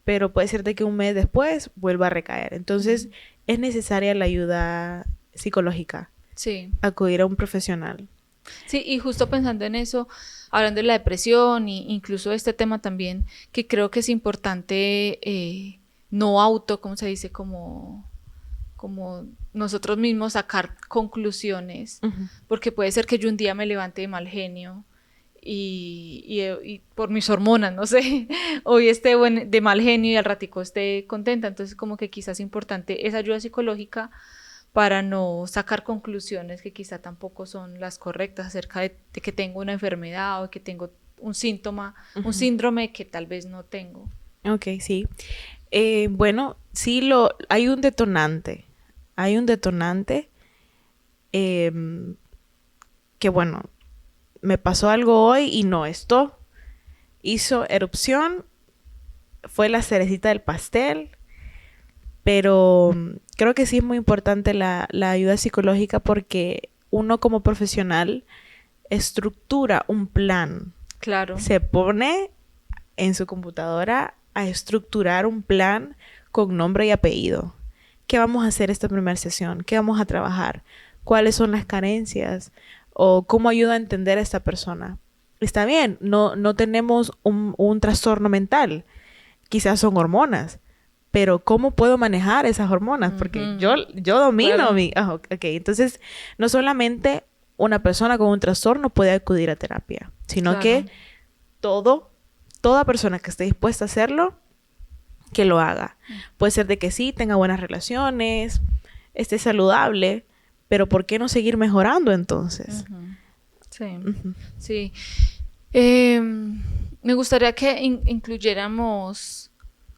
Pero puede ser de que un mes después vuelva a recaer. Entonces, es necesaria la ayuda psicológica. Sí. Acudir a un profesional. Sí, y justo pensando en eso, hablando de la depresión e incluso este tema también, que creo que es importante no ¿cómo se dice? Como nosotros mismos sacar conclusiones, porque puede ser que yo un día me levante de mal genio y por mis hormonas, no sé, hoy esté de mal genio y al ratico esté contenta, entonces como que quizás es importante esa ayuda psicológica para no sacar conclusiones que quizá tampoco son las correctas acerca de que tengo una enfermedad o que tengo un síntoma, un síndrome que tal vez no tengo. Ok, sí. Bueno, sí, hay un detonante. Hay un detonante que, bueno, me pasó algo hoy y no, esto hizo erupción, fue la cerecita del pastel, pero creo que sí es muy importante la ayuda psicológica, porque uno como profesional estructura un plan. Claro. Se pone en su computadora a estructurar un plan con nombre y apellido. ¿Qué vamos a hacer esta primera sesión? ¿Qué vamos a trabajar? ¿Cuáles son las carencias? ¿O cómo ayuda a entender a esta persona? Está bien, no tenemos un trastorno mental. Quizás son hormonas. Pero ¿cómo puedo manejar esas hormonas? Porque yo domino claro. Ok, entonces no solamente una persona con un trastorno puede acudir a terapia, sino Claro. que toda persona que esté dispuesta a hacerlo, que lo haga. Puede ser de que sí, tenga buenas relaciones, esté saludable, pero ¿por qué no seguir mejorando entonces? Sí, sí. Me gustaría que incluyéramos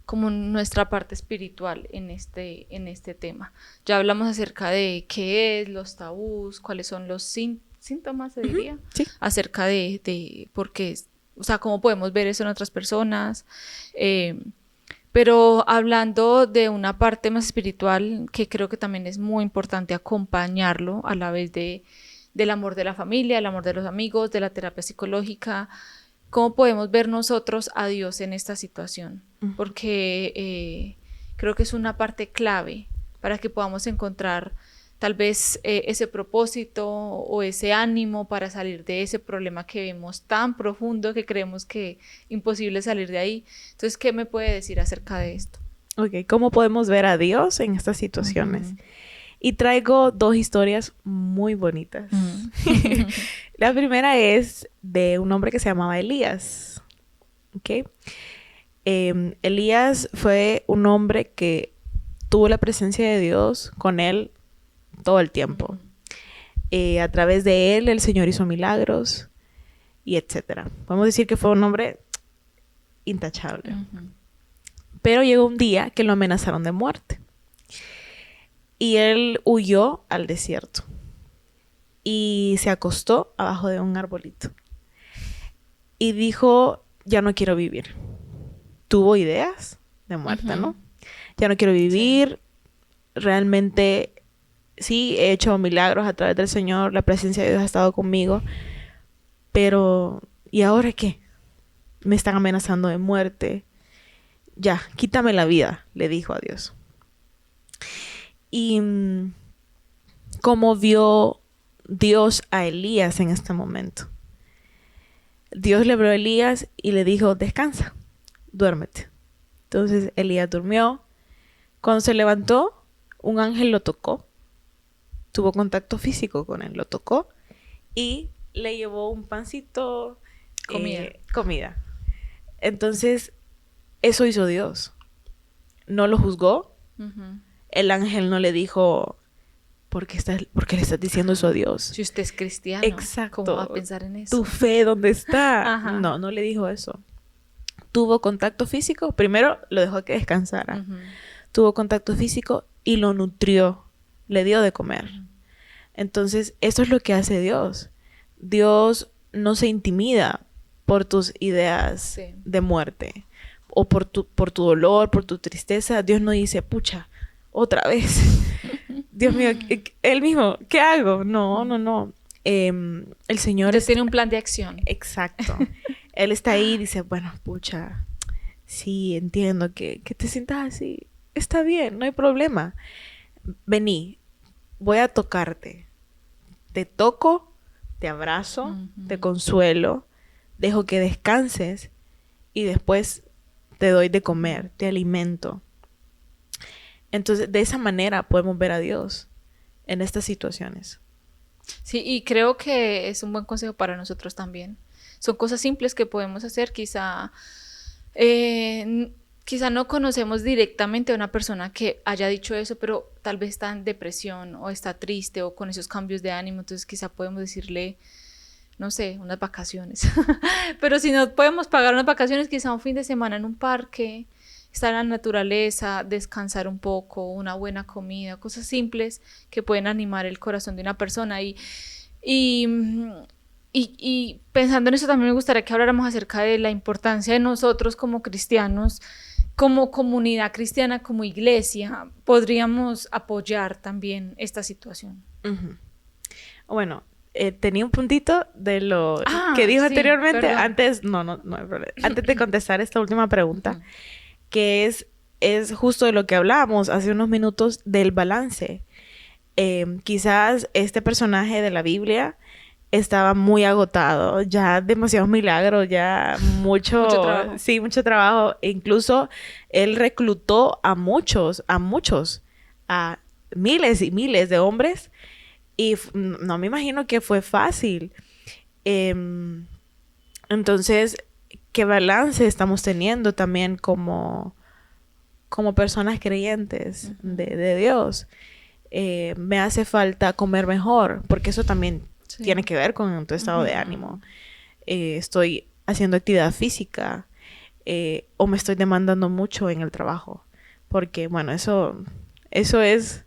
como nuestra parte espiritual en este tema. Ya hablamos acerca de qué es, los tabús, cuáles son los síntomas, se diría, sí. Acerca de por qué, o sea, cómo podemos ver eso en otras personas. Pero hablando de una parte más espiritual, que creo que también es muy importante acompañarlo a la vez del amor de la familia, el amor de los amigos, de la terapia psicológica. ¿Cómo podemos ver nosotros a Dios en esta situación? Porque creo que es una parte clave para que podamos encontrar tal vez ese propósito o ese ánimo para salir de ese problema que vemos tan profundo que creemos que imposible salir de ahí. Entonces, ¿qué me puede decir acerca de esto? Ok, ¿cómo podemos ver a Dios en estas situaciones? Y traigo 2 historias muy bonitas. La primera es de un hombre que se llamaba Elías. ¿Ok? Elías fue un hombre que tuvo la presencia de Dios con él todo el tiempo. A través de él, el Señor hizo milagros y etcétera. Podemos decir que fue un hombre intachable. Pero llegó un día que lo amenazaron de muerte. Y él huyó al desierto. Y se acostó abajo de un arbolito. Y dijo, ya no quiero vivir. Tuvo ideas de muerte, ¿no? Ya no quiero vivir. Sí. Realmente, sí, he hecho milagros a través del Señor. La presencia de Dios ha estado conmigo. Pero, ¿y ahora qué? Me están amenazando de muerte. Ya, quítame la vida, le dijo a Dios. Y cómo vio Dios a Elías en este momento. Dios le habló a Elías y le dijo, descansa, duérmete. Entonces Elías durmió. Cuando se levantó, un ángel lo tocó. Tuvo contacto físico con él, lo tocó y le llevó un pancito, comida. Entonces, eso hizo Dios. No lo juzgó. El ángel no le dijo, ¿por qué le estás diciendo eso a Dios? Si usted es cristiano, exacto, ¿cómo va a pensar en eso? ¿Tu fe dónde está? No le dijo eso. Tuvo contacto físico. Primero lo dejó que descansara. Tuvo contacto físico y lo nutrió. Le dio de comer. Entonces, eso es lo que hace Dios. Dios no se intimida por tus ideas de muerte. O por tu dolor, por tu tristeza. Dios no dice, pucha, otra vez. Dios mío, él mismo, ¿qué hago? No. El Señor tiene un plan de acción. Exacto. Él está ahí y dice, bueno, pucha, sí, entiendo que te sientas así. Está bien, no hay problema. Vení, voy a tocarte. Te toco, te abrazo, te consuelo, dejo que descanses y después te doy de comer, te alimento. Entonces, de esa manera podemos ver a Dios en estas situaciones. Sí, y creo que es un buen consejo para nosotros también. Son cosas simples que podemos hacer. Quizá no conocemos directamente a una persona que haya dicho eso, pero tal vez está en depresión o está triste o con esos cambios de ánimo. Entonces, quizá podemos decirle, no sé, unas vacaciones. Pero si no podemos pagar unas vacaciones, quizá un fin de semana en un parque, estar en la naturaleza, descansar un poco, una buena comida, cosas simples que pueden animar el corazón de una persona. Y pensando en eso, también me gustaría que habláramos acerca de la importancia de nosotros como cristianos, como comunidad cristiana, como iglesia, podríamos apoyar también esta situación. Bueno, tenía un puntito de lo que dijo anteriormente. Perdón. Antes, no hay problema. Antes de contestar esta última pregunta, que es justo de lo que hablábamos hace unos minutos del balance. Quizás este personaje de la Biblia estaba muy agotado, ya demasiados milagros, ya mucho trabajo. Sí, mucho trabajo. E incluso él reclutó a muchos, a miles y miles de hombres. Y no me imagino que fue fácil. Entonces, ¿qué balance estamos teniendo también como personas creyentes de Dios? Me hace falta comer mejor, porque eso también tiene que ver con tu estado de ánimo. Estoy haciendo actividad física o me estoy demandando mucho en el trabajo. Porque, bueno, eso es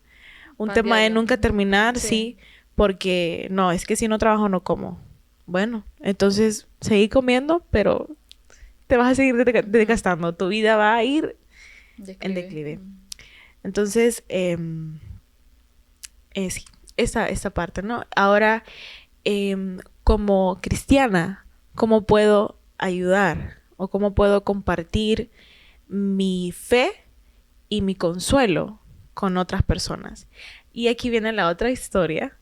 un tema de nunca terminar, sí. Porque, no, es que si no trabajo no como. Bueno, entonces seguí comiendo, pero te vas a seguir desgastando. Tu vida va a ir en declive. Entonces, sí, esa parte, ¿no? Ahora, como cristiana, ¿cómo puedo ayudar? ¿O cómo puedo compartir mi fe y mi consuelo con otras personas. Y aquí viene la otra historia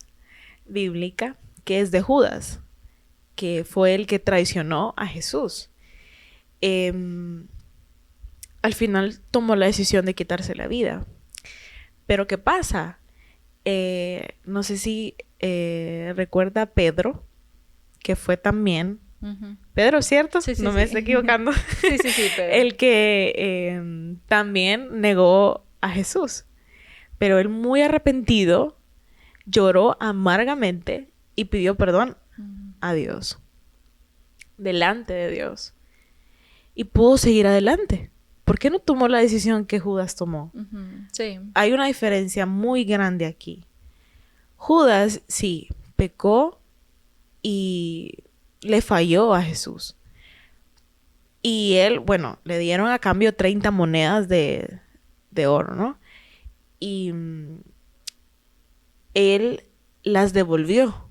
bíblica, que es de Judas, que fue el que traicionó a Jesús. Al final tomó la decisión de quitarse la vida. Pero ¿qué pasa? No sé si recuerda a Pedro, que fue también... Pedro, ¿cierto? Sí, no me estoy equivocando. Sí, Pedro. El que también negó a Jesús. Pero él, muy arrepentido, lloró amargamente y pidió perdón a Dios. Delante de Dios. Y pudo seguir adelante. ¿Por qué no tomó la decisión que Judas tomó? Sí. Hay una diferencia muy grande aquí. Judas, sí, pecó y le falló a Jesús. Y él, bueno, le dieron a cambio 30 monedas de oro, ¿no? Y él las devolvió.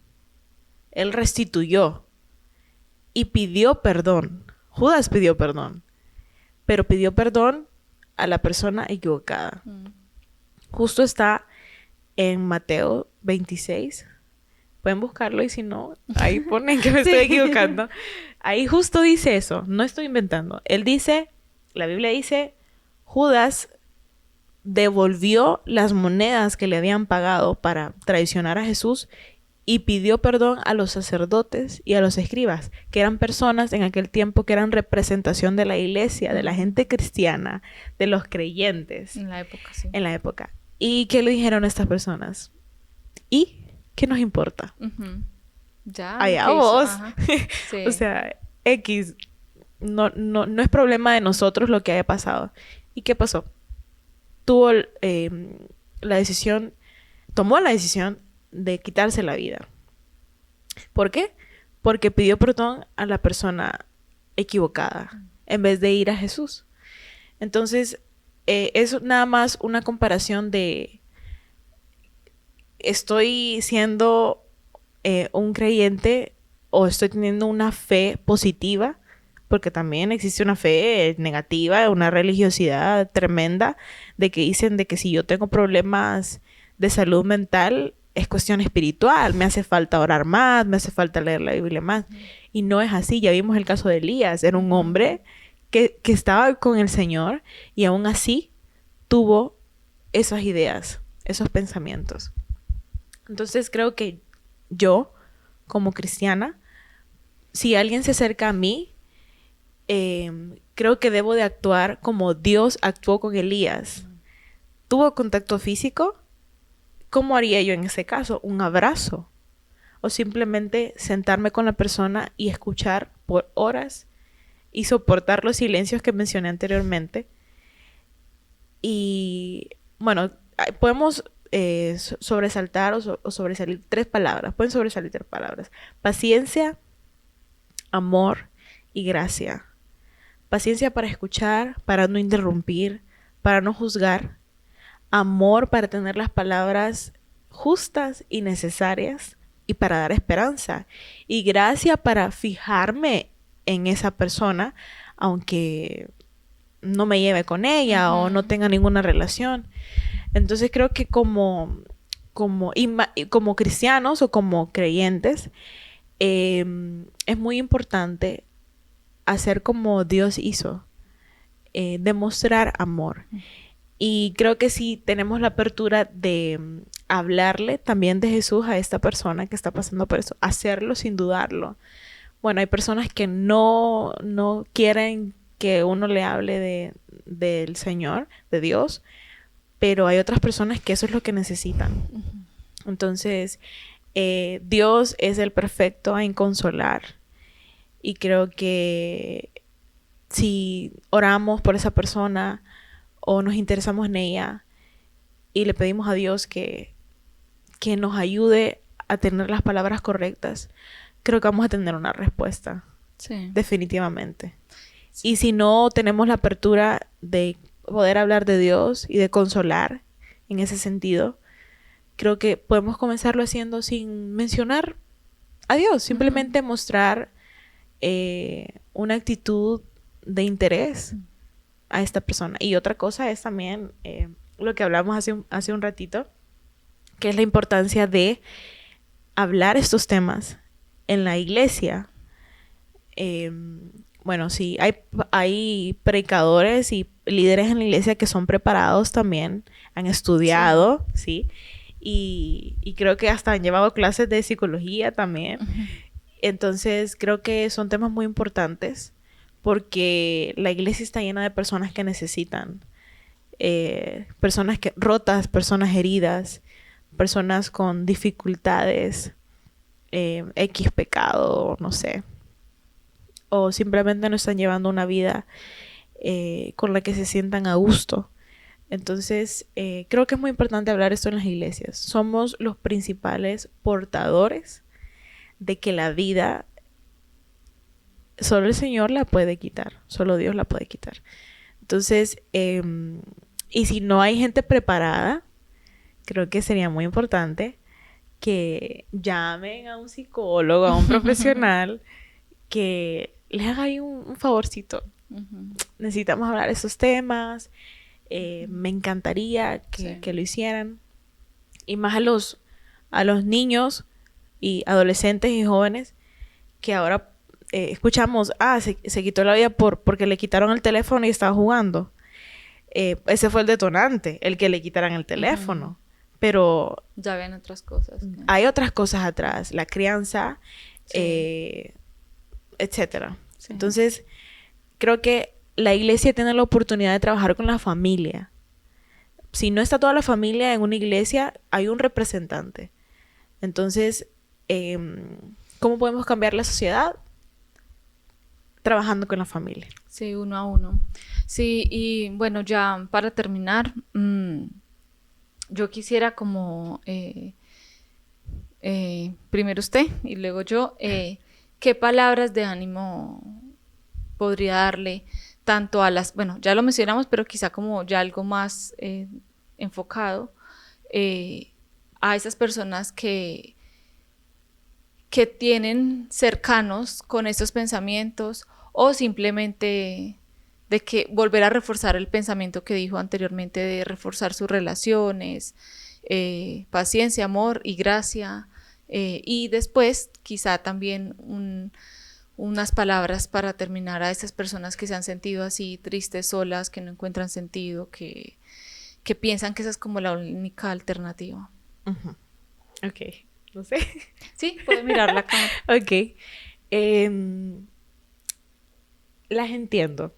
Él restituyó. Y pidió perdón. Judas pidió perdón. Pero pidió perdón a la persona equivocada. Justo está en Mateo 26. Pueden buscarlo y si no, ahí ponen que me estoy equivocando. Ahí justo dice eso. No estoy inventando. Él dice, la Biblia dice, Judas devolvió las monedas que le habían pagado para traicionar a Jesús y pidió perdón a los sacerdotes y a los escribas, que eran personas en aquel tiempo que eran representación de la iglesia, de la gente cristiana, de los creyentes. En la época, sí. En la época. ¿Y qué le dijeron a estas personas? ¿Y qué nos importa? Ya. Allá vos. Sí. O sea, X. No es problema de nosotros lo que haya pasado. ¿Y qué pasó? Tomó la decisión de quitarse la vida. ¿Por qué? Porque pidió perdón a la persona equivocada en vez de ir a Jesús. Entonces, es nada más una comparación de estoy siendo un creyente o estoy teniendo una fe positiva, porque también existe una fe negativa, una religiosidad tremenda de que dicen de que si yo tengo problemas de salud mental es cuestión espiritual, me hace falta orar más, me hace falta leer la Biblia más. Y no es así. Ya vimos el caso de Elías. Era un hombre que estaba con el Señor y aún así tuvo esas ideas, esos pensamientos. Entonces creo que yo, como cristiana, si alguien se acerca a mí, creo que debo de actuar como Dios actuó con Elías. ¿Tuvo contacto físico? ¿Cómo haría yo en ese caso? ¿Un abrazo? ¿O simplemente sentarme con la persona y escuchar por horas y soportar los silencios que mencioné anteriormente? Y bueno, podemos sobresaltar o sobresalir 3 palabras. Pueden sobresalir 3 palabras. Paciencia, amor y gracia. Paciencia para escuchar, para no interrumpir, para no juzgar. Amor para tener las palabras justas y necesarias y para dar esperanza. Y gracia para fijarme en esa persona, aunque no me lleve con ella o no tenga ninguna relación. Entonces creo que como cristianos o como creyentes, es muy importante hacer como Dios hizo, demostrar amor. Y creo que si tenemos la apertura de hablarle también de Jesús a esta persona que está pasando por eso, hacerlo sin dudarlo. Bueno, hay personas que no quieren que uno le hable del Señor, de Dios, pero hay otras personas que eso es lo que necesitan. Entonces, Dios es el perfecto en consolar. Y creo que si oramos por esa persona o nos interesamos en ella y le pedimos a Dios que nos ayude a tener las palabras correctas, creo que vamos a tener una respuesta. Sí. Definitivamente. Sí. Y si no tenemos la apertura de poder hablar de Dios y de consolar en ese sentido, creo que podemos comenzarlo haciendo sin mencionar a Dios. Simplemente mostrar una actitud de interés a esta persona. Y otra cosa es también lo que hablamos hace un ratito, que es la importancia de hablar estos temas en la iglesia. Bueno, sí, hay predicadores y líderes en la iglesia que son preparados también, han estudiado, ¿sí? Y creo que hasta han llevado clases de psicología también. Ujú. Entonces, creo que son temas muy importantes porque la iglesia está llena de personas que necesitan, personas rotas, personas heridas, personas con dificultades, X pecado, no sé, o simplemente no están llevando una vida con la que se sientan a gusto. Entonces, creo que es muy importante hablar esto en las iglesias. Somos los principales portadores de que la vida solo el Señor la puede quitar, solo Dios la puede quitar. Entonces, y si no hay gente preparada, creo que sería muy importante que llamen a un psicólogo, a un profesional, que les haga ahí un favorcito. Ujú. Necesitamos hablar de esos temas. Me encantaría que lo hicieran. Y más a los niños y adolescentes y jóvenes que ahora escuchamos, se quitó la vida porque le quitaron el teléfono y estaba jugando. Ese fue el detonante, el que le quitaran el teléfono. Ujú. Pero Ya ven otras cosas. hay otras cosas atrás, la crianza, Sí. etcétera. Sí. Entonces, creo que la iglesia tiene la oportunidad de trabajar con la familia. Si no está toda la familia en una iglesia, hay un representante. Entonces, ¿cómo podemos cambiar la sociedad? Trabajando con la familia. Sí, uno a uno. Sí, y bueno, ya para terminar, yo quisiera como primero usted y luego yo, ¿qué palabras de ánimo podría darle tanto a las, bueno, ya lo mencionamos, pero quizá como ya algo más enfocado a esas personas que tienen cercanos con estos pensamientos o simplemente de que volver a reforzar el pensamiento que dijo anteriormente de reforzar sus relaciones, paciencia, amor y gracia, y después quizá también unas palabras para terminar a esas personas que se han sentido así tristes, solas, que no encuentran sentido, que piensan que esa es como la única alternativa. Uh-huh. Ok, no sé. Sí, puede mirar la cámara. Ok. Las entiendo.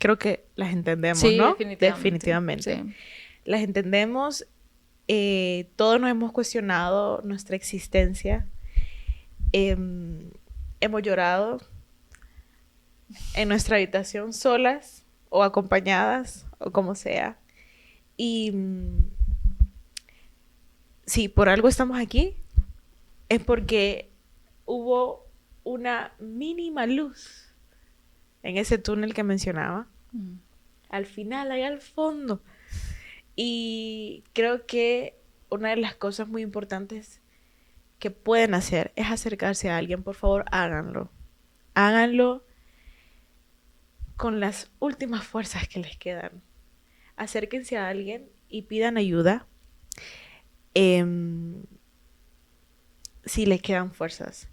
Creo que las entendemos, Sí, ¿no? definitivamente. Sí. Las entendemos. Todos nos hemos cuestionado nuestra existencia. Hemos llorado en nuestra habitación solas o acompañadas o como sea. Y si por algo estamos aquí, es porque hubo una mínima luz en ese túnel que mencionaba. Al final, ahí al fondo. Y creo que una de las cosas muy importantes que pueden hacer es acercarse a alguien. Por favor, háganlo. Háganlo con las últimas fuerzas que les quedan. Acérquense a alguien y pidan ayuda. Si les quedan fuerzas.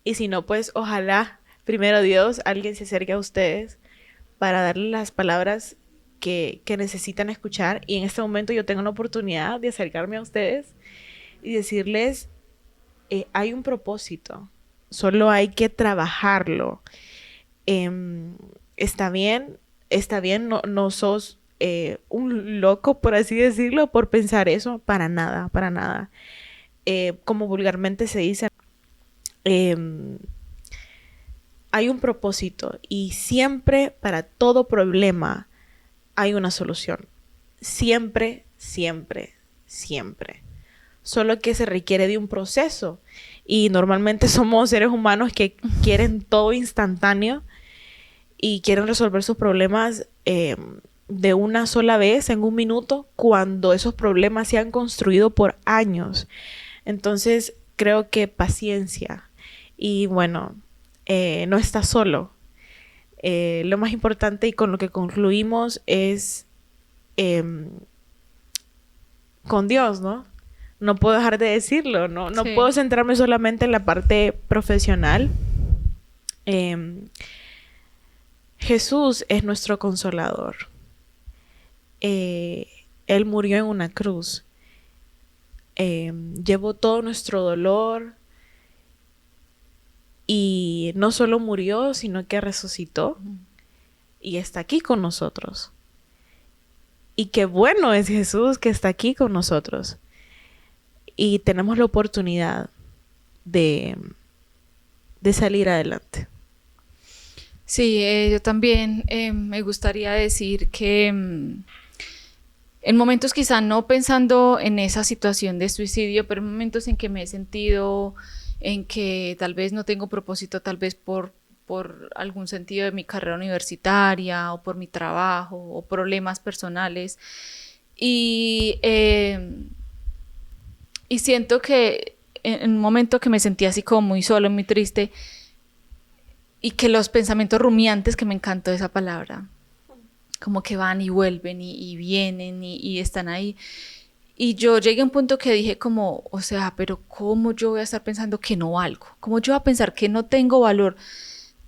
Y si no, pues ojalá, primero Dios, alguien se acerque a ustedes para darles las palabras que necesitan escuchar. Y en este momento yo tengo la oportunidad de acercarme a ustedes y decirles, hay un propósito, solo hay que trabajarlo. Está bien, no sos un loco, por así decirlo, por pensar eso, para nada, para nada. Como vulgarmente se dice, hay un propósito y siempre para todo problema hay una solución. Siempre, siempre, siempre. Solo que se requiere de un proceso. Y normalmente somos seres humanos que quieren todo instantáneo y quieren resolver sus problemas de una sola vez, en un minuto, cuando esos problemas se han construido por años. Entonces, creo que paciencia. Y bueno, no estás solo. Lo más importante y con lo que concluimos es con Dios, ¿no? No puedo dejar de decirlo, no Sí. puedo centrarme solamente en la parte profesional. Em, Jesús es nuestro consolador. Él murió en una cruz. Llevó todo nuestro dolor y no solo murió, sino que resucitó y está aquí con nosotros. Y qué bueno es Jesús que está aquí con nosotros. Y tenemos la oportunidad de salir adelante. Sí, yo también me gustaría decir que en momentos quizá no pensando en esa situación de suicidio, pero en momentos en que me he sentido en que tal vez no tengo propósito, tal vez por algún sentido de mi carrera universitaria o por mi trabajo o problemas personales. Y, y siento que en un momento que me sentía así como muy solo, muy triste, y que los pensamientos rumiantes, que me encantó esa palabra, como que van y vuelven y vienen y están ahí. Y yo llegué a un punto que dije como, o sea, pero ¿cómo yo voy a estar pensando que no valgo? ¿Cómo yo voy a pensar que no tengo valor?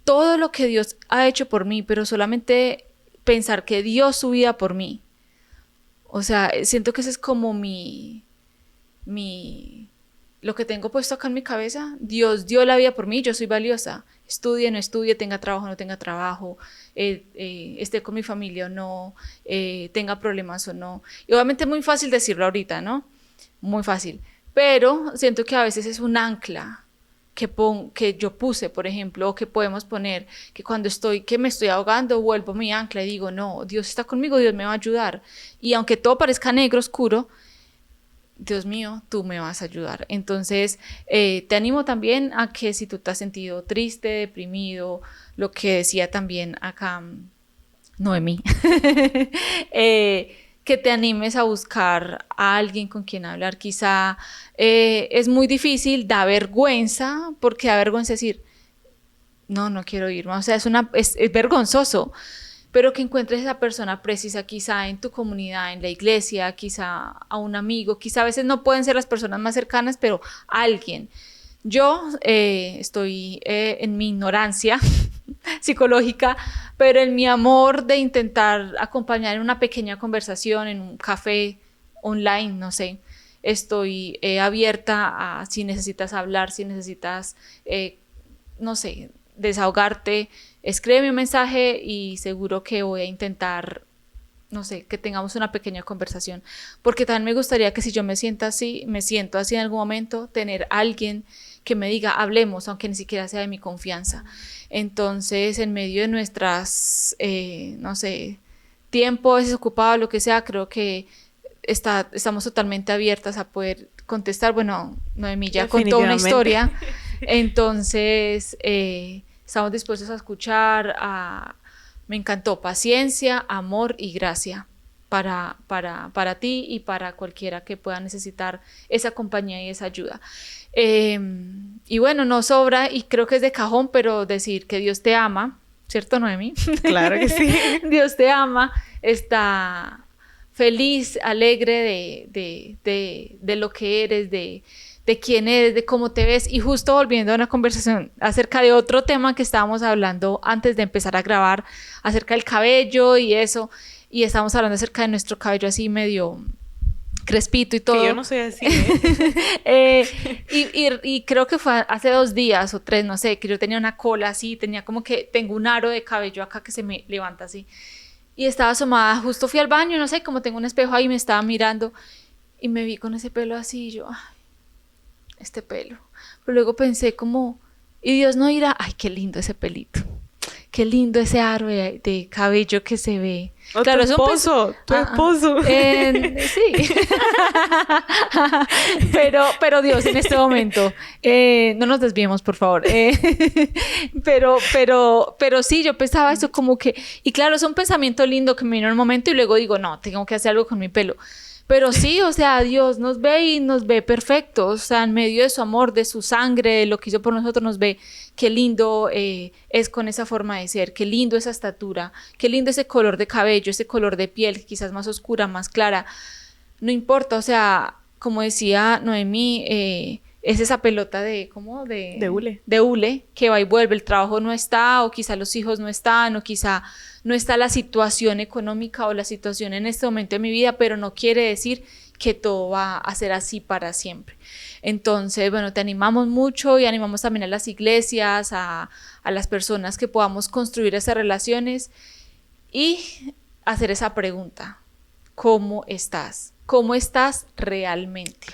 Todo lo que Dios ha hecho por mí, pero solamente pensar que Dios su vida por mí. O sea, siento que ese es como lo que tengo puesto acá en mi cabeza. Dios dio la vida por mí, yo soy valiosa. Estudie, no estudie, tenga trabajo, no tenga trabajo, esté con mi familia o no, tenga problemas o no. Y obviamente es muy fácil decirlo ahorita, ¿no? Muy fácil. Pero siento que a veces es un ancla que yo puse, por ejemplo, o que podemos poner, que cuando que me estoy ahogando, vuelvo a mi ancla y digo, no, Dios está conmigo, Dios me va a ayudar. Y aunque todo parezca negro, oscuro, Dios mío, tú me vas a ayudar. Entonces, te animo también a que si tú te has sentido triste, deprimido, lo que decía también acá Noemí, que te animes a buscar a alguien con quien hablar. Quizá es muy difícil, da vergüenza, porque da vergüenza decir, no quiero ir más. O sea, es vergonzoso, pero que encuentres a esa persona precisa quizá en tu comunidad, en la iglesia, quizá a un amigo, quizá a veces no pueden ser las personas más cercanas, pero alguien. Yo estoy en mi ignorancia psicológica, pero en mi amor de intentar acompañar en una pequeña conversación, en un café online, no sé, estoy abierta a si necesitas hablar, si necesitas, no sé, desahogarte, escríbeme un mensaje y seguro que voy a intentar, no sé, que tengamos una pequeña conversación, porque también me gustaría que si yo me siento así en algún momento, tener alguien que me diga, hablemos, aunque ni siquiera sea de mi confianza. Entonces, en medio de nuestras, no sé, tiempo desocupado, lo que sea, creo que estamos totalmente abiertas a poder contestar. Bueno, Noemí ya contó una historia, entonces estamos dispuestos a escuchar, me encantó, paciencia, amor y gracia para ti y para cualquiera que pueda necesitar esa compañía y esa ayuda. Y bueno, no sobra y creo que es de cajón, pero decir que Dios te ama, ¿cierto, Noemí? Claro que sí. Dios te ama, está feliz, alegre de lo que eres, de quién eres, de cómo te ves. Y justo volviendo a una conversación acerca de otro tema que estábamos hablando antes de empezar a grabar, acerca del cabello y eso, y estábamos hablando acerca de nuestro cabello así medio crespito y todo. Que yo no soy así, y creo que fue hace 2 días o 3, no sé, que yo tenía una cola así, tenía como que tengo un aro de cabello acá que se me levanta así. Y estaba asomada, justo fui al baño, no sé, como tengo un espejo ahí, me estaba mirando y me vi con ese pelo así y yo, ay, este pelo. Pero luego pensé como, y Dios no dirá, ay, qué lindo ese pelito. Qué lindo ese aro de cabello que se ve. O claro, tu esposo, tu esposo. Sí. pero Dios, en este momento, no nos desviemos, por favor. Pero sí, yo pensaba eso como que, y claro, es un pensamiento lindo que me vino en un momento y luego digo, no, tengo que hacer algo con mi pelo. Pero sí, o sea, Dios nos ve y nos ve perfectos, o sea, en medio de su amor, de su sangre, de lo que hizo por nosotros, nos ve. Qué lindo es con esa forma de ser, qué lindo esa estatura, qué lindo ese color de cabello, ese color de piel, quizás más oscura, más clara. no importa, o sea, como decía Noemí, es esa pelota de, ¿cómo? De hule. De hule, que va y vuelve, el trabajo no está, o quizá los hijos no están, o quizá no está la situación económica o la situación en este momento de mi vida, pero no quiere decir que todo va a ser así para siempre. Entonces, bueno, te animamos mucho y animamos también a las iglesias, a las personas que podamos construir esas relaciones y hacer esa pregunta: ¿cómo estás? ¿Cómo estás realmente?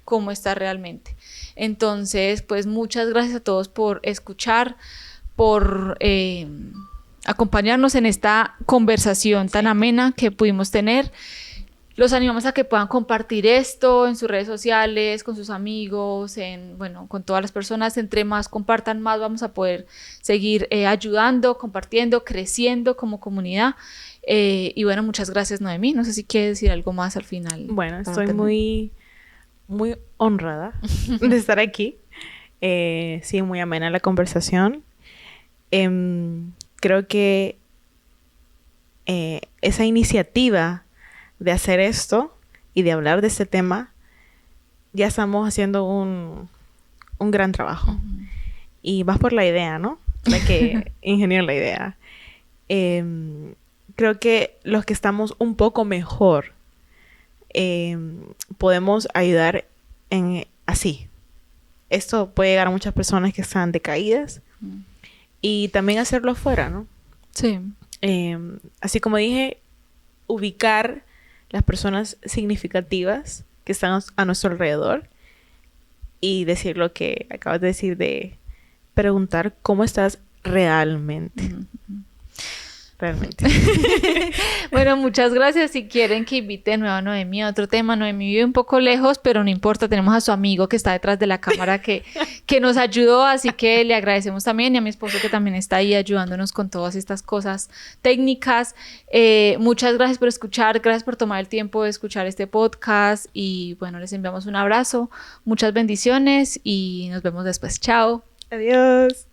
¿Cómo estás realmente? Entonces, pues muchas gracias a todos por escuchar, por acompañarnos en esta conversación tan amena que pudimos tener. Los animamos a que puedan compartir esto en sus redes sociales, con sus amigos, bueno, con todas las personas. Entre más compartan, más vamos a poder seguir ayudando, compartiendo, creciendo como comunidad. Y bueno, muchas gracias, Noemí. No sé si quieres decir algo más al final. Bueno, estoy muy honrada de estar aquí. Sí, muy amena la conversación. Creo que esa iniciativa de hacer esto y de hablar de este tema, ya estamos haciendo un gran trabajo. Uh-huh. Y vas por la idea, ¿no? La que ingenió la idea. Creo que los que estamos un poco mejor podemos ayudar en así. Esto puede llegar a muchas personas que están decaídas y también hacerlo afuera, ¿no? Sí. Así como dije, ubicar las personas significativas que están a nuestro alrededor y decir lo que acabas de decir, de preguntar cómo estás realmente. Uh-huh. Realmente. Bueno, muchas gracias. Si quieren que invite de nuevo a Noemí a otro tema, Noemí vive un poco lejos, pero no importa, tenemos a su amigo que está detrás de la cámara que nos ayudó, así que le agradecemos también, y a mi esposo que también está ahí ayudándonos con todas estas cosas técnicas. Muchas gracias por escuchar, gracias por tomar el tiempo de escuchar este podcast, y bueno, les enviamos un abrazo, muchas bendiciones y nos vemos después. Chao. Adiós.